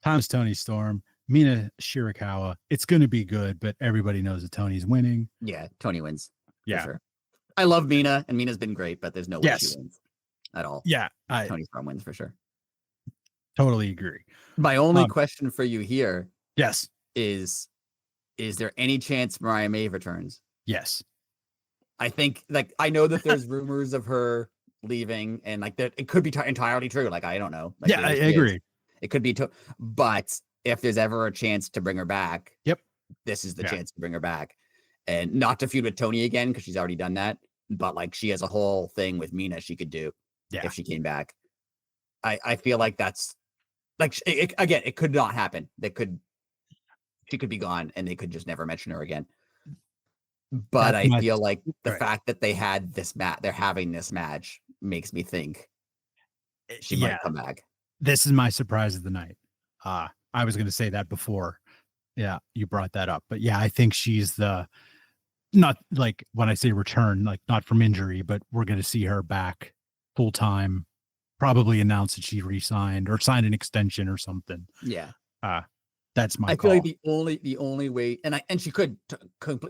Times Tony Storm, Mina Shirakawa. It's going to be good, but everybody knows that Tony's winning. Yeah, Tony wins. Yeah. For sure. I love Mina, and Mina's been great, but there's no way she wins at all. Yeah. Tony Storm wins for sure. Totally agree. My only question for you here is there any chance Mariah May returns? Yes. I think, like, I know that there's rumors of her leaving, and like that it could be entirely true. Like, I don't know. Like, I agree. It could be, but if there's ever a chance to bring her back, this is the chance to bring her back, and not to feud with Tony again because she's already done that. But like, she has a whole thing with Mina she could do if she came back. I feel like that's like it could not happen. She could be gone, and they could just never mention her again. But I feel like the fact that they had this they're having this match makes me think she might come back. This is my surprise of the night. I was going to say that before. Yeah, you brought that up. But yeah, I think she's the not like when I say return, like not from injury, but we're going to see her back full time, probably announce that she re-signed or signed an extension or something. Yeah. That's my I call. feel like the only way, and she could,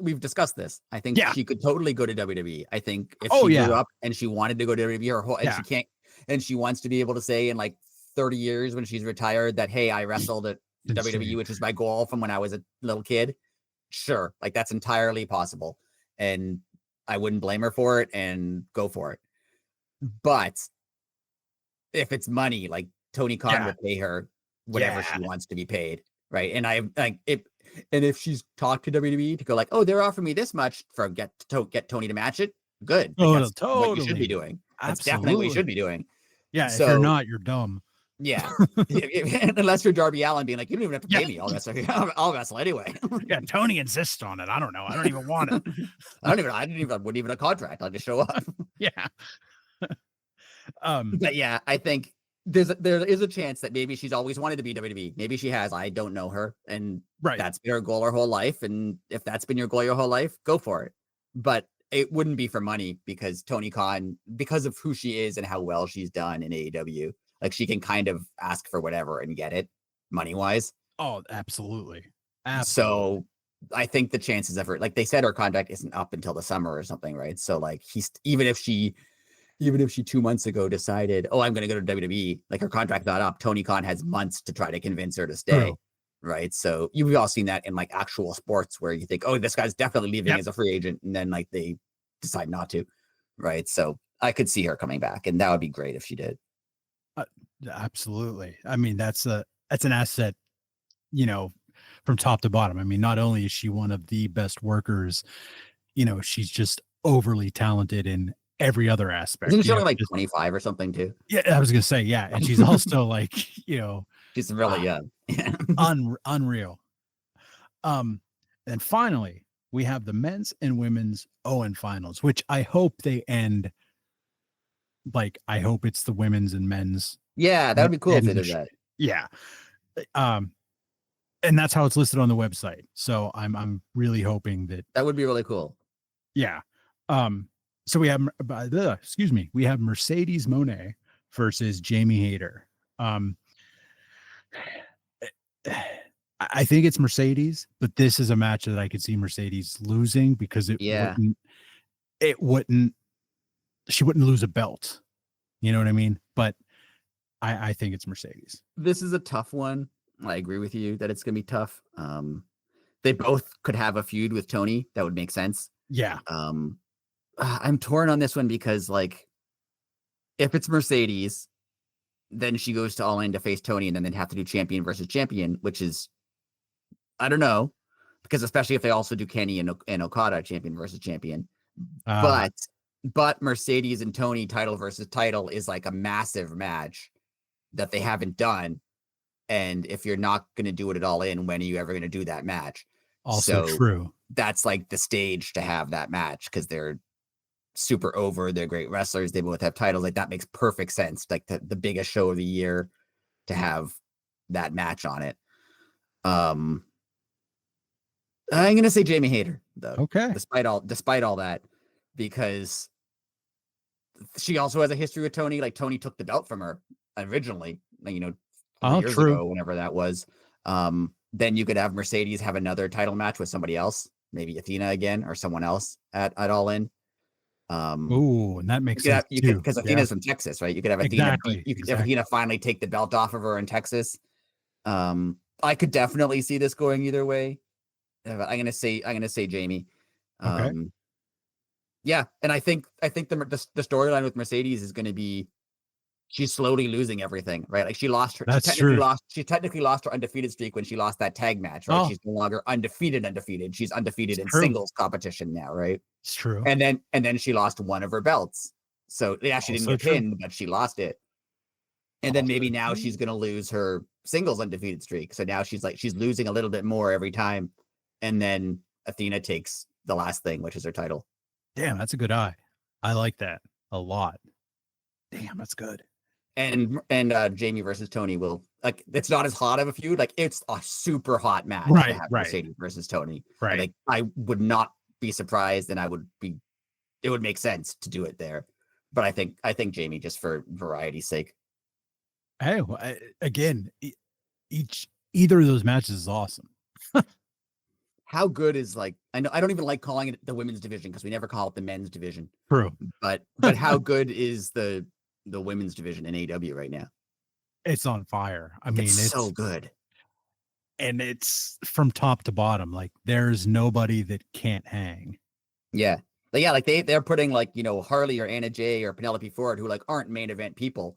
we've discussed this. I think she could totally go to WWE. I think if she grew up and she wanted to go to WWE, her whole, and she can't, and she wants to be able to say in like 30 years when she's retired that, hey, I wrestled at WWE, which is my goal from when I was a little kid. Sure. Like that's entirely possible. And I wouldn't blame her for it, and go for it. But if it's money, like Tony Khan will pay her whatever she wants to be paid. Right. And I like it. And if she's talked to WWE to go like, oh, they're offering me this much for get Tony to match it. Good. Like, that's what you should be doing. That's definitely what you should be doing. Yeah. So, if you're not, you're dumb. Yeah. Unless you're Darby Allin being like, you don't even have to pay me. I'll wrestle anyway. Yeah. Tony insists on it. I don't know. I don't even want it. I wouldn't even a contract. I'll just show up. Yeah. But yeah, I think there is a chance that maybe she's always wanted to be WWE. Maybe she has. I don't know her. And that's been her goal her whole life. And if that's been your goal your whole life, go for it. But it wouldn't be for money, because Tony Khan, because of who she is and how well she's done in AEW, like she can kind of ask for whatever and get it money wise. Oh, absolutely. So I think the chances of her, like they said, her contract isn't up until the summer or something. Right. So like even if she 2 months ago decided, oh, I'm going to go to WWE, like her contract's not up, Tony Khan has months to try to convince her to stay. Right. So you've all seen that in like actual sports where you think, oh, this guy's definitely leaving as a free agent. And then like they decide not to. Right. So I could see her coming back, and that would be great if she did. Absolutely. I mean, that's an asset, from top to bottom. I mean, not only is she one of the best workers, she's just overly talented in every other aspect. Isn't she only like 25 or something too? Yeah, I was gonna say, yeah. And she's also like, she's really young. Unreal. And finally, we have the men's and women's Owen finals, which I hope they end. Like, I hope it's the women's and men's. Yeah, that would be cool if they did that. Yeah. And that's how it's listed on the website. So I'm really hoping that would be really cool. Yeah. So we have we have Mercedes Moné versus Jamie Hayter. I think it's Mercedes, but this is a match that I could see Mercedes losing, because she wouldn't lose a belt. You know what I mean? But I think it's Mercedes. This is a tough one. I agree with you that it's going to be tough. They both could have a feud with Tony. That would make sense. Yeah. I'm torn on this one because, like, if it's Mercedes, then she goes to All In to face Tony, and then they'd have to do champion versus champion, which is, I don't know, because especially if they also do Kenny and Okada champion versus champion. But Mercedes and Tony title versus title is like a massive match that they haven't done. And if you're not going to do it at All In, when are you ever going to do that match? Also true. That's like the stage to have that match, because they're super over. They're great wrestlers. They both have titles. Like, that makes perfect sense. Like the biggest show of the year to have that match on it. I'm going to say Jamie Hayter, though. Okay. Despite all that, because she also has a history with Tony. Like, Tony took the belt from her originally, years ago, whenever that was. Then you could have Mercedes have another title match with somebody else, maybe Athena again or someone else at All In. And that makes sense too, because Athena's from Texas, right? You could have Athena. You could have Athena finally take the belt off of her in Texas. I could definitely see this going either way. I'm gonna say Jamie. Okay. Yeah, and I think the storyline with Mercedes is going to be she's slowly losing everything, right? Like, she lost her. That's true. She technically lost her undefeated streak when she lost that tag match, right? She's no longer undefeated. She's undefeated in singles competition now, right? It's true. And then she lost one of her belts. So yeah, she didn't get pinned, but she lost it. And then maybe now she's going to lose her singles undefeated streak. So now she's losing a little bit more every time. And then Athena takes the last thing, which is her title. Damn, that's a good eye. I like that a lot. Damn, that's good. And Jamie versus Tony will, like, it's not as hot of a feud. Like, it's a super hot match. Right. Mercedes versus Tony. Right. Like, I would not be surprised, and it would make sense to do it there. But I think Jamie, just for variety's sake. Hey, again, either of those matches is awesome. How good is, like, I know I don't even like calling it the women's division because we never call it the men's division. True. But how good is the women's division in AEW right now? It's on fire. I mean, it's so good. And it's from top to bottom. Like, there's nobody that can't hang. Yeah. But yeah, like they're putting, like, Harley or Anna Jay or Penelope Ford, who like aren't main event people,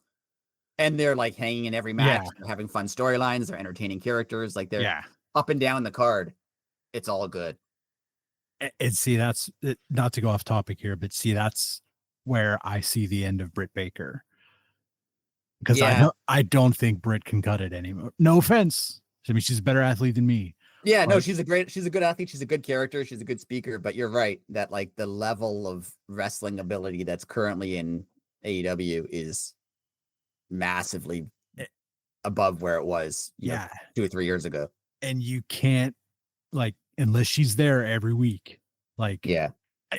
and they're like hanging in every match. They're having fun storylines. They're entertaining characters. Like, they're up and down the card. It's all good. And see, that's not to go off topic here, but see, that's where I see the end of Britt Baker, because I don't think Britt can cut it anymore. No offense. I mean, she's a better athlete than me. Yeah, no, she's a good athlete. She's a good character. She's a good speaker. But you're right that, like, the level of wrestling ability that's currently in AEW is massively above where it was, 2 or 3 years ago. And you can't, like, unless she's there every week. Like,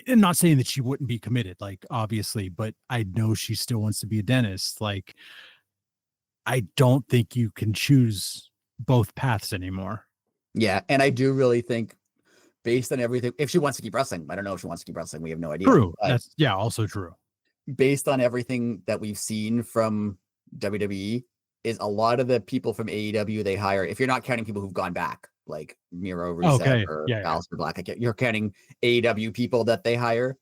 I'm not saying that she wouldn't be committed, like, obviously, but I know she still wants to be a dentist. Like, I don't think you can choose both paths anymore. Yeah, and I do really think, based on everything, if she wants to keep wrestling, I don't know if she wants to keep wrestling. We have no idea. True. That's also true. Based on everything that we've seen from WWE, is a lot of the people from AEW they hire, if you're not counting people who've gone back, like Miro, Rusev, or Aleister Black, you're counting AEW people that they hire.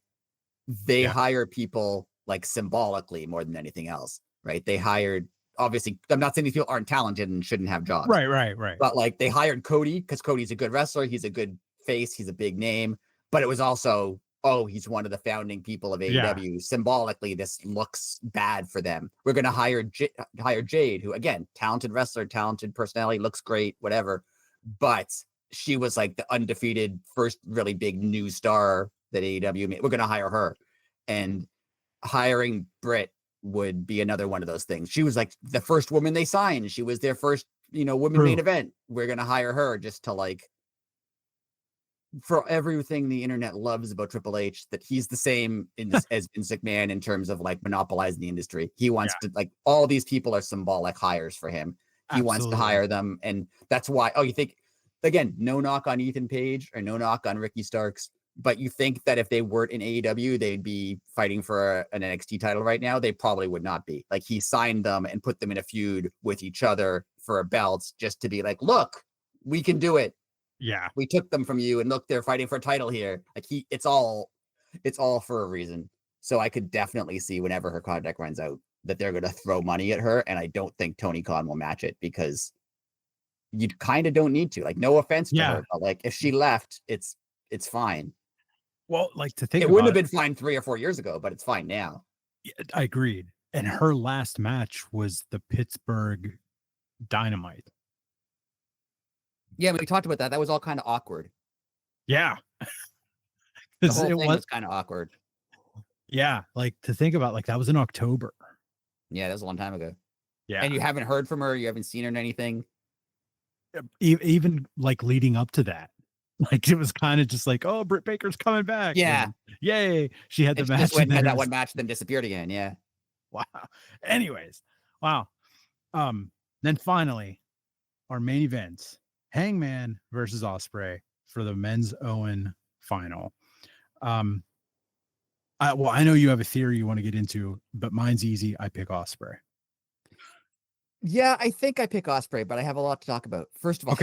They hire people, like, symbolically more than anything else, right? They hired, obviously, I'm not saying these people aren't talented and shouldn't have jobs. Right. But, like, they hired Cody because Cody's a good wrestler. He's a good face. He's a big name. But it was also, he's one of the founding people of AEW. Yeah. Symbolically, this looks bad for them. We're going to hire Jade, who, again, talented wrestler, talented personality, looks great, whatever. But she was, like, the undefeated first really big new star that AEW made. We're going to hire her. And hiring Britt would be another one of those things. She was, like, the first woman they signed. She was their first, women main event. We're going to hire her just to, like, for everything the internet loves about Triple H, that he's the same as Vince McMahon in terms of, like, monopolizing the industry. He wants to, like, all these people are symbolic hires for him. He wants to hire them. And that's why, you think, again, no knock on Ethan Page or no knock on Ricky Starks, but you think that if they weren't in AEW, they'd be fighting for an NXT title right now. They probably would not be. Like, he signed them and put them in a feud with each other for a belt just to be like, look, we can do it. Yeah. We took them from you, and look, they're fighting for a title here. Like, it's all for a reason. So I could definitely see whenever her contract runs out that they're going to throw money at her. And I don't think Tony Khan will match it, because you kind of don't need to. Like, no offense to her, but, like, if she left, it's fine. Well, like, to think it wouldn't have been fine 3 or 4 years ago, but it's fine now. I agreed. And her last match was the Pittsburgh Dynamite. Yeah, we talked about that. That was all kind of awkward. Yeah. The whole thing was kind of awkward. Yeah, like, to think about, like, that was in October. Yeah, that was a long time ago. Yeah. And you haven't heard from her? You haven't seen her in anything? Even, like, leading up to that. Like, it was kind of just like, oh, Britt Baker's coming back. Yeah. And yay. She had the match. Just went and had that one match, then disappeared again. Yeah. Wow. Anyways. Wow. Then finally, our main event, Hangman versus Ospreay for the men's Owen final. I know you have a theory you want to get into, but mine's easy. I pick Ospreay. Yeah, I think I pick Ospreay, but I have a lot to talk about. First of all,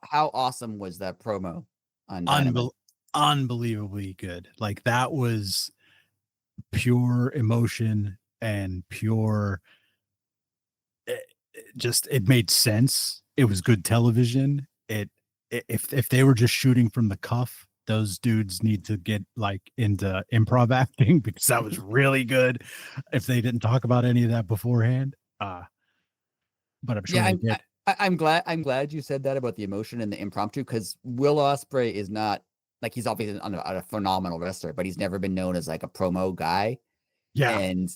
how awesome was that promo on Dynamite? Unbelievably good. Like, that was pure emotion and pure. It made sense. It was good television. If they were just shooting from the cuff, those dudes need to get, like, into improv acting, because that was really good. If they didn't talk about any of that beforehand, but I'm sure I'm glad you said that about the emotion and the impromptu, because Will Ospreay is not, like, he's obviously a phenomenal wrestler, but he's never been known as, like, a promo guy. Yeah. And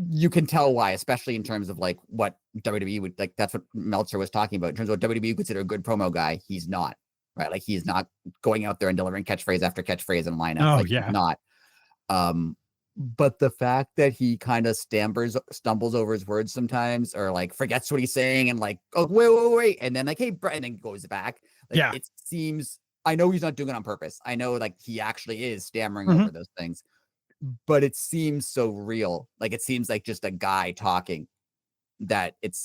you can tell why, especially in terms of, like, what WWE would, like, that's what Meltzer was talking about. In terms of what WWE would consider a good promo guy, he's not. right? Like he's not going out there and delivering catchphrase after catchphrase in lineup. Oh Like yeah. he's not. But the fact that he kind of stumbles over his words sometimes, or like forgets what he's saying, and like, oh wait, and then like, hey, and then goes back. Like Yeah. it seems. I know he's not doing it on purpose. I know like he actually is stammering Mhm. over those things, but it seems so real. Like it seems like just a guy talking. That it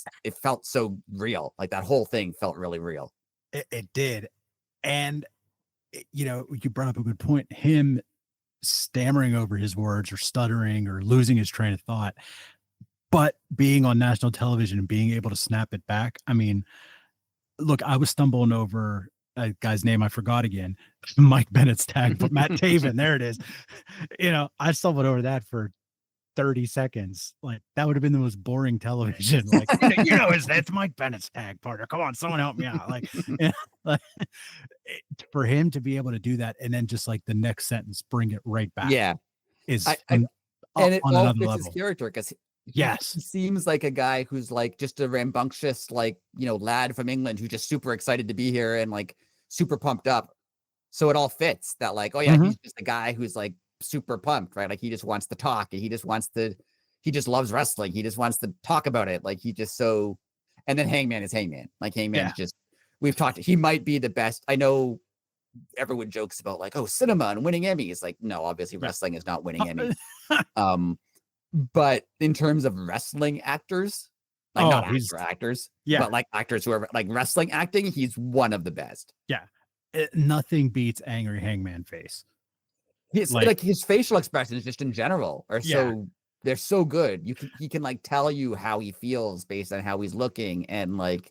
felt so real. Like that whole thing felt really real. It did, and you know, you brought up a good point. Him stammering over his words or stuttering or losing his train of thought, but being on national television and being able to snap it back. I mean, look, I was stumbling over a guy's name I forgot again, Mike Bennett's tag, but Matt Taven, there it is. You know, I stumbled over that for 30 seconds. Like that would have been the most boring television. Like, it's Mike Bennett's tag partner. Come on, someone help me out. Like, like for him to be able to do that and then just like the next sentence bring it right back, Yeah, is and it on all another fits level. his character because Yes, he seems like a guy who's like just a rambunctious, like lad from England who's just super excited to be here and like super pumped up. So it all fits that like, oh yeah, Mhm. he's just a guy who's like super pumped, right? Like he just wants to talk and he just loves wrestling. He just wants to talk about it. Like he just so, and then Hangman is Hangman. Like Hangman's Yeah. just, we've talked, he might be the best. I know everyone jokes about like, oh, cinema and winning Emmys. Like, no, obviously Yeah. wrestling is not winning Emmys. But in terms of wrestling actors, like not actors, yeah, but like actors who are like wrestling acting, he's one of the best. yeah. Nothing beats angry Hangman face. Like his facial expressions just in general are Yeah. they're so good. He can like tell you how he feels based on how he's looking. And like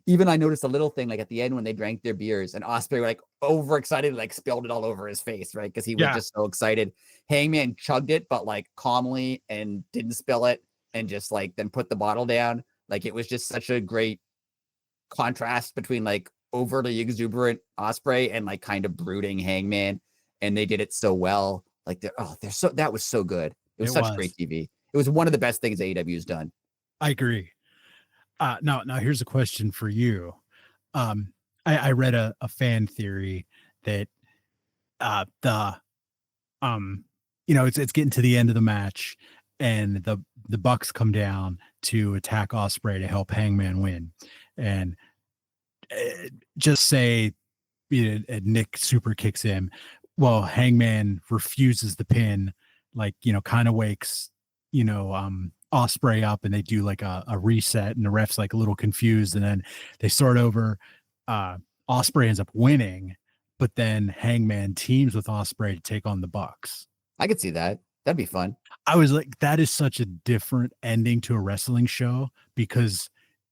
even I noticed a little thing like at the end when they drank their beers and Osprey like overexcited, like spilled it all over his face, right? Because he was just so excited. Hangman chugged it, but like calmly and didn't spill it and just like then put the bottle down. Like it was just such a great contrast between like overly exuberant Osprey and like kind of brooding Hangman. And they did it so well. Like that was so good. It was such great TV. It was one of the best things AEW's done. I agree. Now here's a question for you. I read a fan theory that it's getting to the end of the match and the Bucks come down to attack Osprey to help Hangman win. And just say Nick super kicks him. Well, Hangman refuses the pin, like, kind of wakes, Osprey up and they do like a reset and the ref's like a little confused and then they start over. Osprey ends up winning, but then Hangman teams with Osprey to take on the Bucks. I could see that. That'd be fun. I was like, that is such a different ending to a wrestling show because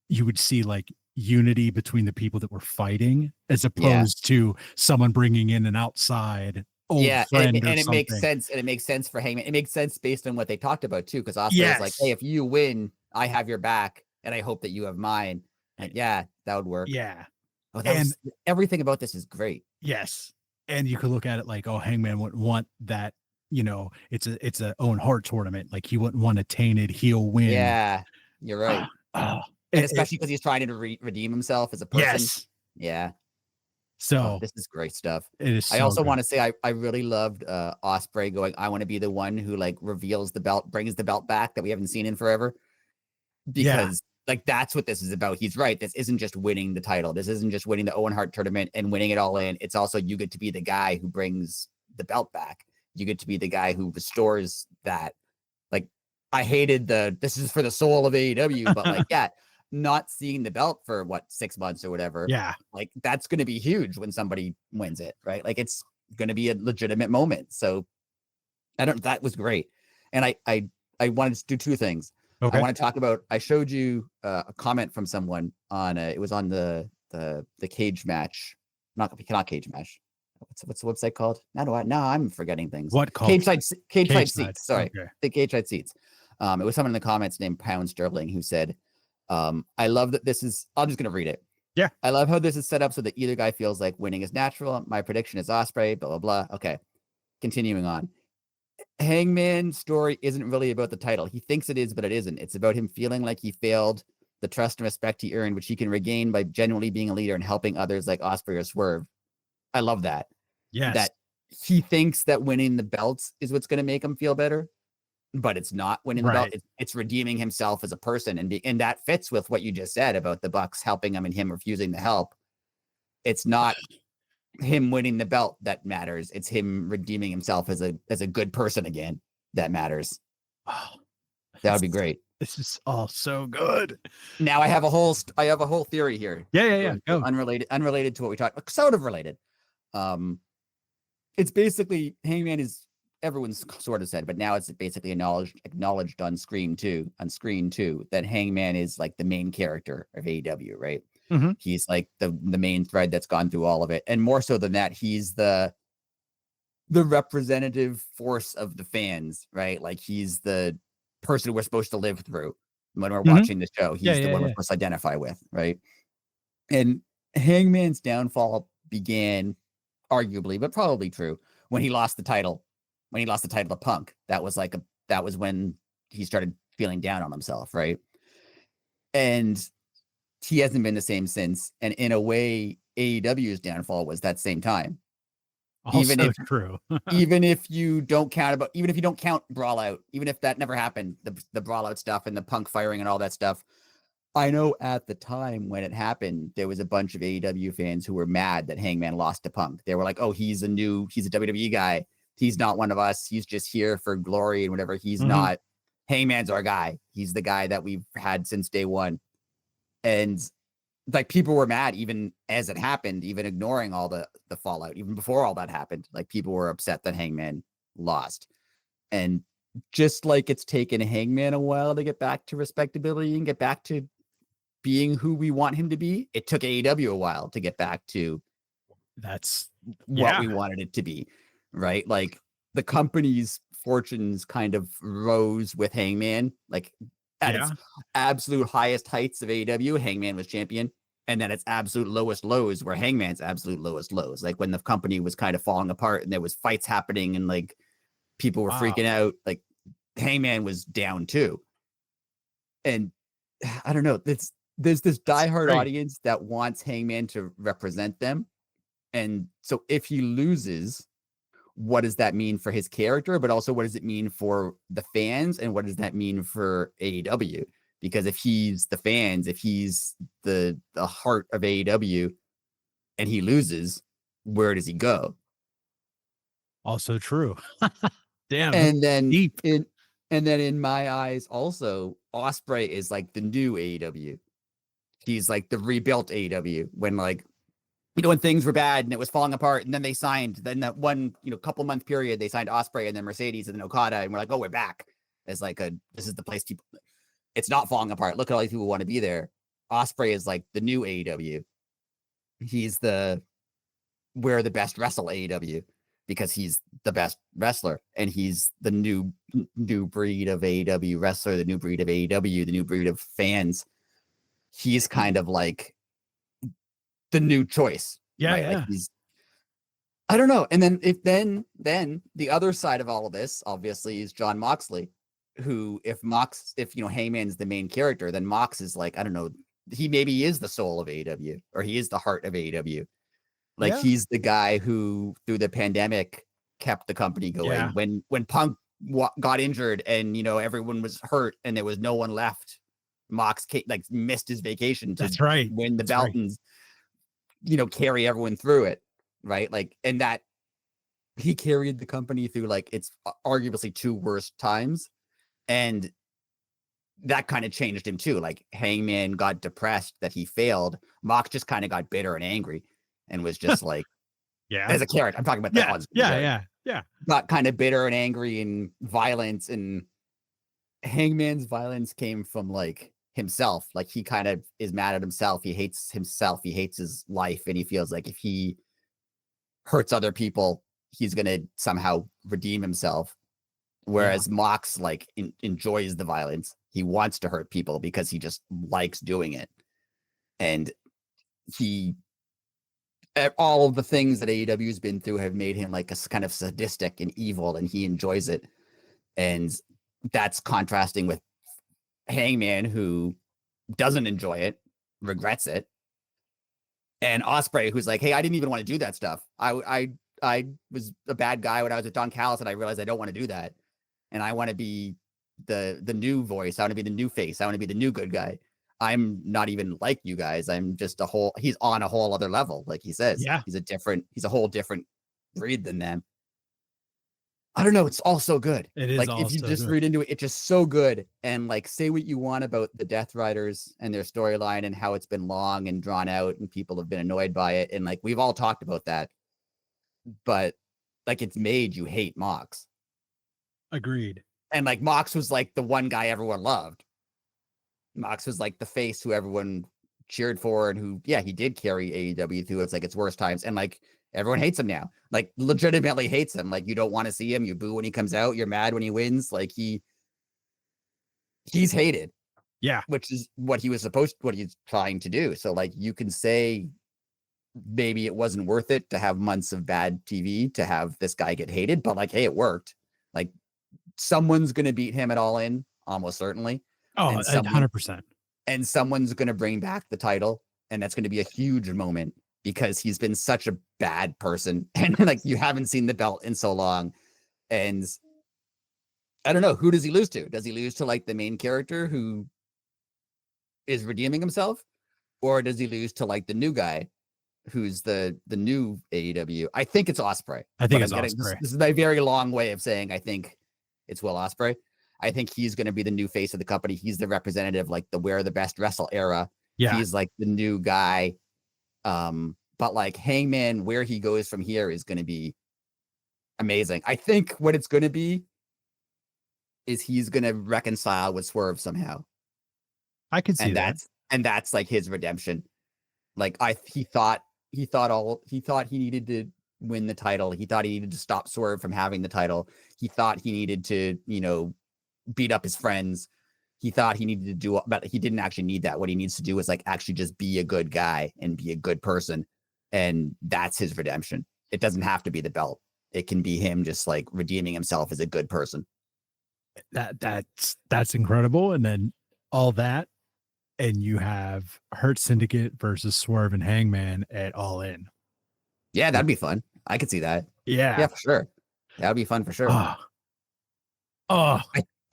you would see like unity between the people that were fighting as opposed to someone bringing in an outside old friend and it something. makes sense. And it makes sense for Hangman. It makes sense based on what they talked about too. Because Osprey was like, hey, if you win, I have your back and I hope that you have mine. And that would work. Yeah. Everything about this is great. Yes. And you could look at it like, oh, Hangman wouldn't want that, it's a Owen Hart tournament. Like he wouldn't want a tainted heel win. Yeah, you're right. And especially because he's trying to redeem himself as a person. Yes. Yeah. So this is great stuff. It is. I also want to say I really loved Osprey going, I want to be the one who like reveals the belt, brings the belt back that we haven't seen in forever. Because like that's what this is about. He's right. This isn't just winning the title. This isn't just winning the Owen Hart tournament and winning it all in. It's also you get to be the guy who brings the belt back. You get to be the guy who restores that. Like I hated this is for the soul of AEW, but like, not seeing the belt for 6 months or whatever. Yeah. Like that's going to be huge when somebody wins it, right? Like it's going to be a legitimate moment. So that was great. And I wanted to do two things. Okay. I want to talk about, I showed you a comment from someone on, it was on the cage match, not cage match. What's the website called? I'm forgetting things. What called? Cage side seats. Sorry. Okay. The cage side seats. It was someone in the comments named Pound Sterling who said, I love that this is, I'm just going to read it. Yeah. I love how this is set up so that either guy feels like winning is natural. My prediction is Osprey, blah, blah, blah. Okay. Continuing on. Hangman's story isn't really about the title. He thinks it is, but it isn't. It's about him feeling like he failed the trust and respect he earned, which he can regain by genuinely being a leader and helping others like Osprey or Swerve. I love that. Yes. That he thinks that winning the belts is what's going to make him feel better, but it's not winning the belt. It's redeeming himself as a person. And that fits with what you just said about the Bucks helping him and him refusing the help. It's not him winning the belt that matters. It's him redeeming himself as a good person again that matters. Oh, that would be great. This is all so good. Now I have a whole theory here. Yeah. Go. Unrelated to what we talked, sort of related. It's basically Hangman is everyone's sort of said, but now it's basically acknowledged on screen too, that Hangman is like the main character of AEW, right? Mm-hmm. He's like the main thread that's gone through all of it. And more so than that, he's the representative force of the fans, right? Like he's the person we're supposed to live through when we're watching the show. He's the one we're supposed to identify with, right? And Hangman's downfall began, arguably, but probably true, when he lost the title. When he lost the title to Punk, that was when he started feeling down on himself, right? And he hasn't been the same since. And in a way, AEW's downfall was that same time. Also true. even if you don't count Brawl Out, even if that never happened, the Brawl Out stuff and the Punk firing and all that stuff. I know at the time when it happened, there was a bunch of AEW fans who were mad that Hangman lost to Punk. They were like, oh, he's a WWE guy. He's not one of us. He's just here for glory and whatever. He's not. Hangman's our guy. He's the guy that we've had since day one. And like people were mad even as it happened, even ignoring all the fallout, even before all that happened. Like people were upset that Hangman lost. And just like it's taken Hangman a while to get back to respectability and get back to being who we want him to be, it took AEW a while to get back to what we wanted it to be, right? Like the company's fortunes kind of rose with Hangman, like at its absolute highest heights of AEW, Hangman was champion, and then its absolute lowest lows were Hangman's absolute lowest lows, like when the company was kind of falling apart and there was fights happening and like people were freaking out, like Hangman was down too. And I don't know, there's this diehard audience that wants Hangman to represent them. And so if he loses, what does that mean for his character? But also, what does it mean for the fans? And what does that mean for AEW? Because if he's the fans, if he's the heart of AEW and he loses, where does he go? Also true. Damn. And then deep. In my eyes, also, Ospreay is like the new AEW. He's like the rebuilt AEW when when things were bad and it was falling apart, and then they signed, then that one, couple month period, they signed Ospreay and then Mercedes and then Okada, and we're like, oh, we're back. It's like this is the place people, it's not falling apart. Look at all these people who want to be there. Ospreay is like the new AEW. He's where the best wrestle AEW because he's the best wrestler and he's the new breed of AEW wrestler, the new breed of AEW, the new breed of fans. He's kind of like the new choice. Like I don't know. And then then the other side of all of this obviously is Jon Moxley, who if Hangman's the main character, then Mox is like, I don't know, he maybe is the soul of AEW or he is the heart of AEW. Like he's the guy who through the pandemic kept the company going. When Punk got injured and everyone was hurt and there was no one left, Mox missed his vacation to win the belt and carry everyone through it, right? Like, and that he carried the company through its arguably two worst times, and that kind of changed him too. Like Hangman got depressed that he failed. Mox just kind of got bitter and angry and was just like, as a character, I'm talking about that. Yeah. Got kind of bitter and angry and violence, and Hangman's violence came from himself. Like he kind of is mad at himself. He hates himself. He hates his life. And he feels like if he hurts other people, he's going to somehow redeem himself. Whereas Mox enjoys the violence. He wants to hurt people because he just likes doing it. And all of the things that AEW has been through have made him a kind of sadistic and evil, and he enjoys it. And that's contrasting with Hangman, who doesn't enjoy it, regrets it, And Ospreay, who's like, hey, I didn't even want to do that stuff. I was a bad guy when I was with Don Callis, and I realized I don't want to do that. And I want to be the new voice. I want to be the new face. I want to be the new good guy. I'm not even like you guys. I'm just he's on a whole other level. Like he says, Yeah. he's a whole different breed than them. I don't know. It's all so good. It is like all if you so just good. read into it, it's just so good. And like, say what you want about the Death Riders and their storyline and how it's been long and drawn out and people have been annoyed by it. And like, we've all talked about that, but like, it's made you hate Mox. Agreed. And like, Mox was like the one guy everyone loved. Mox was like the face who everyone cheered for and who, yeah, he did carry AEW through its worst times. And like, everyone hates him now, like legitimately hates him. Like, you don't want to see him. You boo when he comes out. You're mad when he wins. Like he's hated. Yeah. Which is what he's trying to do. So like, you can say maybe it wasn't worth it to have months of bad TV to have this guy get hated, but like, hey, it worked. Like someone's going to beat him at All In, almost certainly. Oh, 100%. And someone's going to bring back the title. And that's going to be a huge moment because he's been such a bad person. And like, you haven't seen the belt in so long. And I don't know, who does he lose to? Does he lose to like the main character who is redeeming himself? Or does he lose to like the new guy who's the new AEW? I think it's Ospreay. I think it's Ospreay. This is my very long way of saying I think it's Will Ospreay. I think he's going to be the new face of the company. He's the representative, like the Wear the Best Wrestle era. Yeah. He's like the new guy. But like Hangman, where he goes from here is going to be amazing. I think what it's going to be is he's going to reconcile with Swerve somehow. I can see that. And that's like his redemption. Like he thought he needed to win the title. He thought he needed to stop Swerve from having the title. He thought he needed to, beat up his friends. He thought he needed to do, but he didn't actually need that. What he needs to do is like actually just be a good guy and be a good person. And that's his redemption. It doesn't have to be the belt. It can be him just like redeeming himself as a good person. That's incredible. And then all that, and you have Hurt Syndicate versus Swerve and Hangman at All In. Yeah, that'd be fun. I could see that. Yeah, for sure. That'd be fun for sure.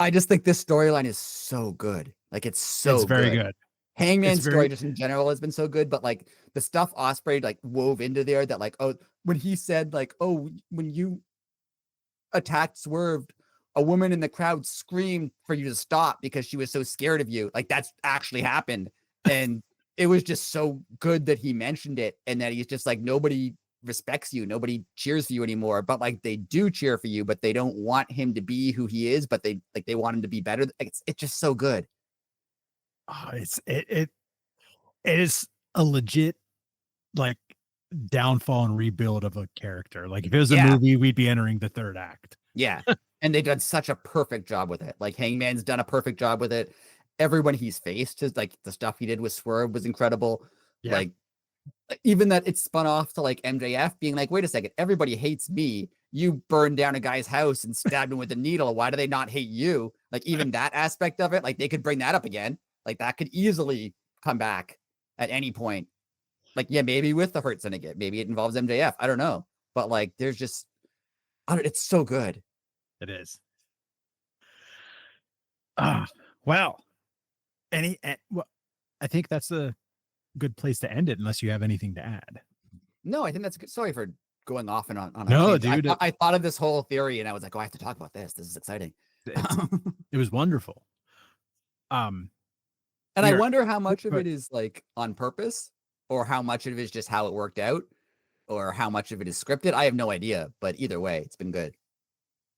I just think this storyline is so good. Like it's very good. Hangman's story just in general has been so good, but like the stuff Ospreay like wove into there that like, oh, when he said like, oh, when you attacked Swerve, a woman in the crowd screamed for you to stop because she was so scared of you. Like that's actually happened. And it was just so good that he mentioned it and that he's just like, nobody respects you. Nobody cheers for you anymore, but like they do cheer for you, but they don't want him to be who he is, but they want him to be better. It's just so good. Oh, it is a legit like downfall and rebuild of a character. Like if it was a movie, we'd be entering the third act. Yeah. And they've done such a perfect job with it. Like Hangman's done a perfect job with it. Everyone he's faced is like the stuff he did with Swerve was incredible. Yeah. Like even that it's spun off to like MJF being like, wait a second, everybody hates me. You burned down a guy's house and stabbed him with a needle. Why do they not hate you? Like even that aspect of it, like they could bring that up again. Like that could easily come back at any point. Like, yeah, maybe with the Hurt Syndicate, maybe it involves MJF. I don't know. But like, there's just, it's so good. It is. Well, well, I think that's a good place to end it unless you have anything to add. No, I think that's good. Sorry for going off and on. No, dude. I thought of this whole theory and I was like, oh, I have to talk about this. This is exciting. It was wonderful. And I wonder how much of it is like on purpose or how much of it is just how it worked out or how much of it is scripted. I have no idea, but either way, it's been good.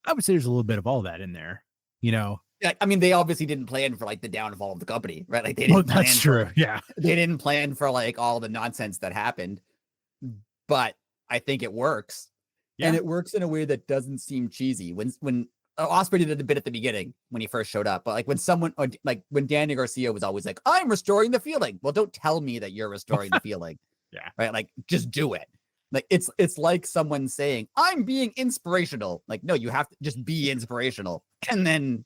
I would say there's a little bit of all that in there, Yeah, I mean, they obviously didn't plan for like the downfall of the company, right? Like they didn't. That's true. Yeah, they didn't plan for like all the nonsense that happened, but I think it works, and it works in a way that doesn't seem cheesy. When Ospreay did it a bit at the beginning when he first showed up, but like when Danny Garcia was always like, "I'm restoring the feeling." Well, don't tell me that you're restoring the feeling. Yeah, right. Like just do it. Like it's like someone saying, "I'm being inspirational." Like no, you have to just be inspirational, and then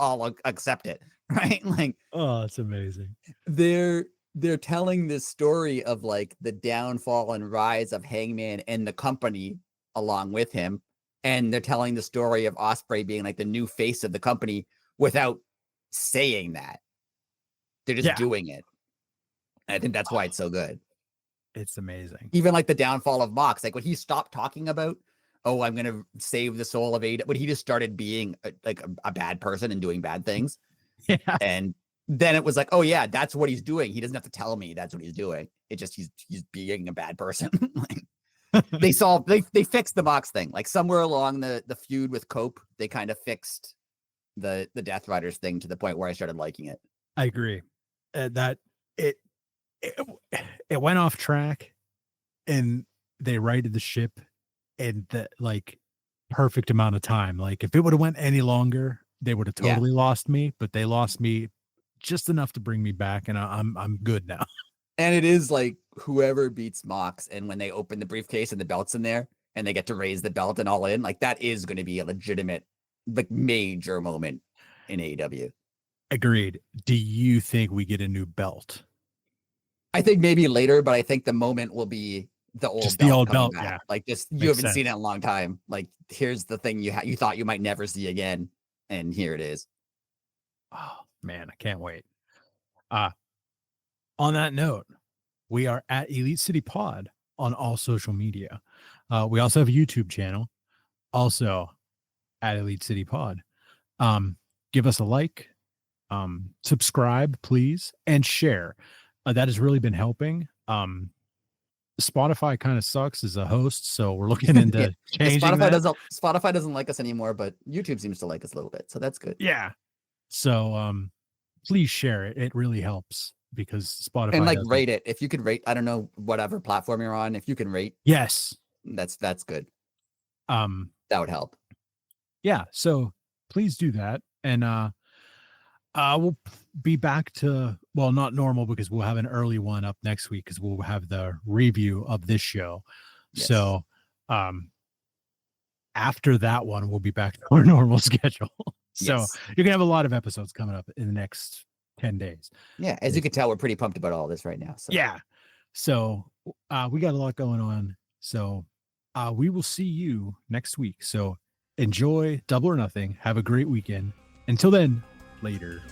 I'll accept it, right? Like, oh, it's amazing. There they're telling this story of like the downfall and rise of Hangman and the company along with him. And they're telling the story of Ospreay being like the new face of the company without saying that. They're just doing it. And I think that's why it's so good. It's amazing. Even like the downfall of Mox, like when he stopped talking about, oh, I'm going to save the soul of AEW, when he just started being a bad person and doing bad things. Yeah. And then it was like, oh yeah, that's what he's doing. He doesn't have to tell me that's what he's doing. It just, he's being a bad person. They fixed the Mox thing. Like somewhere along the feud with Cope, they kind of fixed the Death Riders thing to the point where I started liking it. I agree. That it went off track and they righted the ship in the like perfect amount of time. Like if it would have went any longer, they would have totally lost me, but they lost me just enough to bring me back, and I'm good now. And it is like whoever beats Mox, and when they open the briefcase and the belt's in there and they get to raise the belt and all in, like that is going to be a legitimate, like major moment in AEW. Agreed. Do you think we get a new belt? I think maybe later, but I think the moment will be the old belt. Back. Yeah. Like just you haven't seen it in a long time. Like here's the thing you thought you might never see again, and here it is. Oh man, I can't wait. On that note, we are at Elite City Pod on all social media. We also have a YouTube channel, also at Elite City Pod. Give us a like, subscribe, please, and share. That has really been helping. Spotify kind of sucks as a host, so we're looking into changing Spotify doesn't like us anymore, but YouTube seems to like us a little bit, so that's good. Yeah. So please share it. It really helps because Spotify and like rate it. If you could rate, I don't know, whatever platform you're on, if you can rate, yes, that's good. That would help. Yeah. So please do that. And we'll be back to, well, not normal because we'll have an early one up next week because we'll have the review of this show. Yes. So after that one, we'll be back to our normal schedule. So you're gonna have a lot of episodes coming up in the next 10 days. Yeah, as you can tell, we're pretty pumped about all this right now. So. Yeah. So we got a lot going on. So we will see you next week. So enjoy Double or Nothing. Have a great weekend. Until then, later.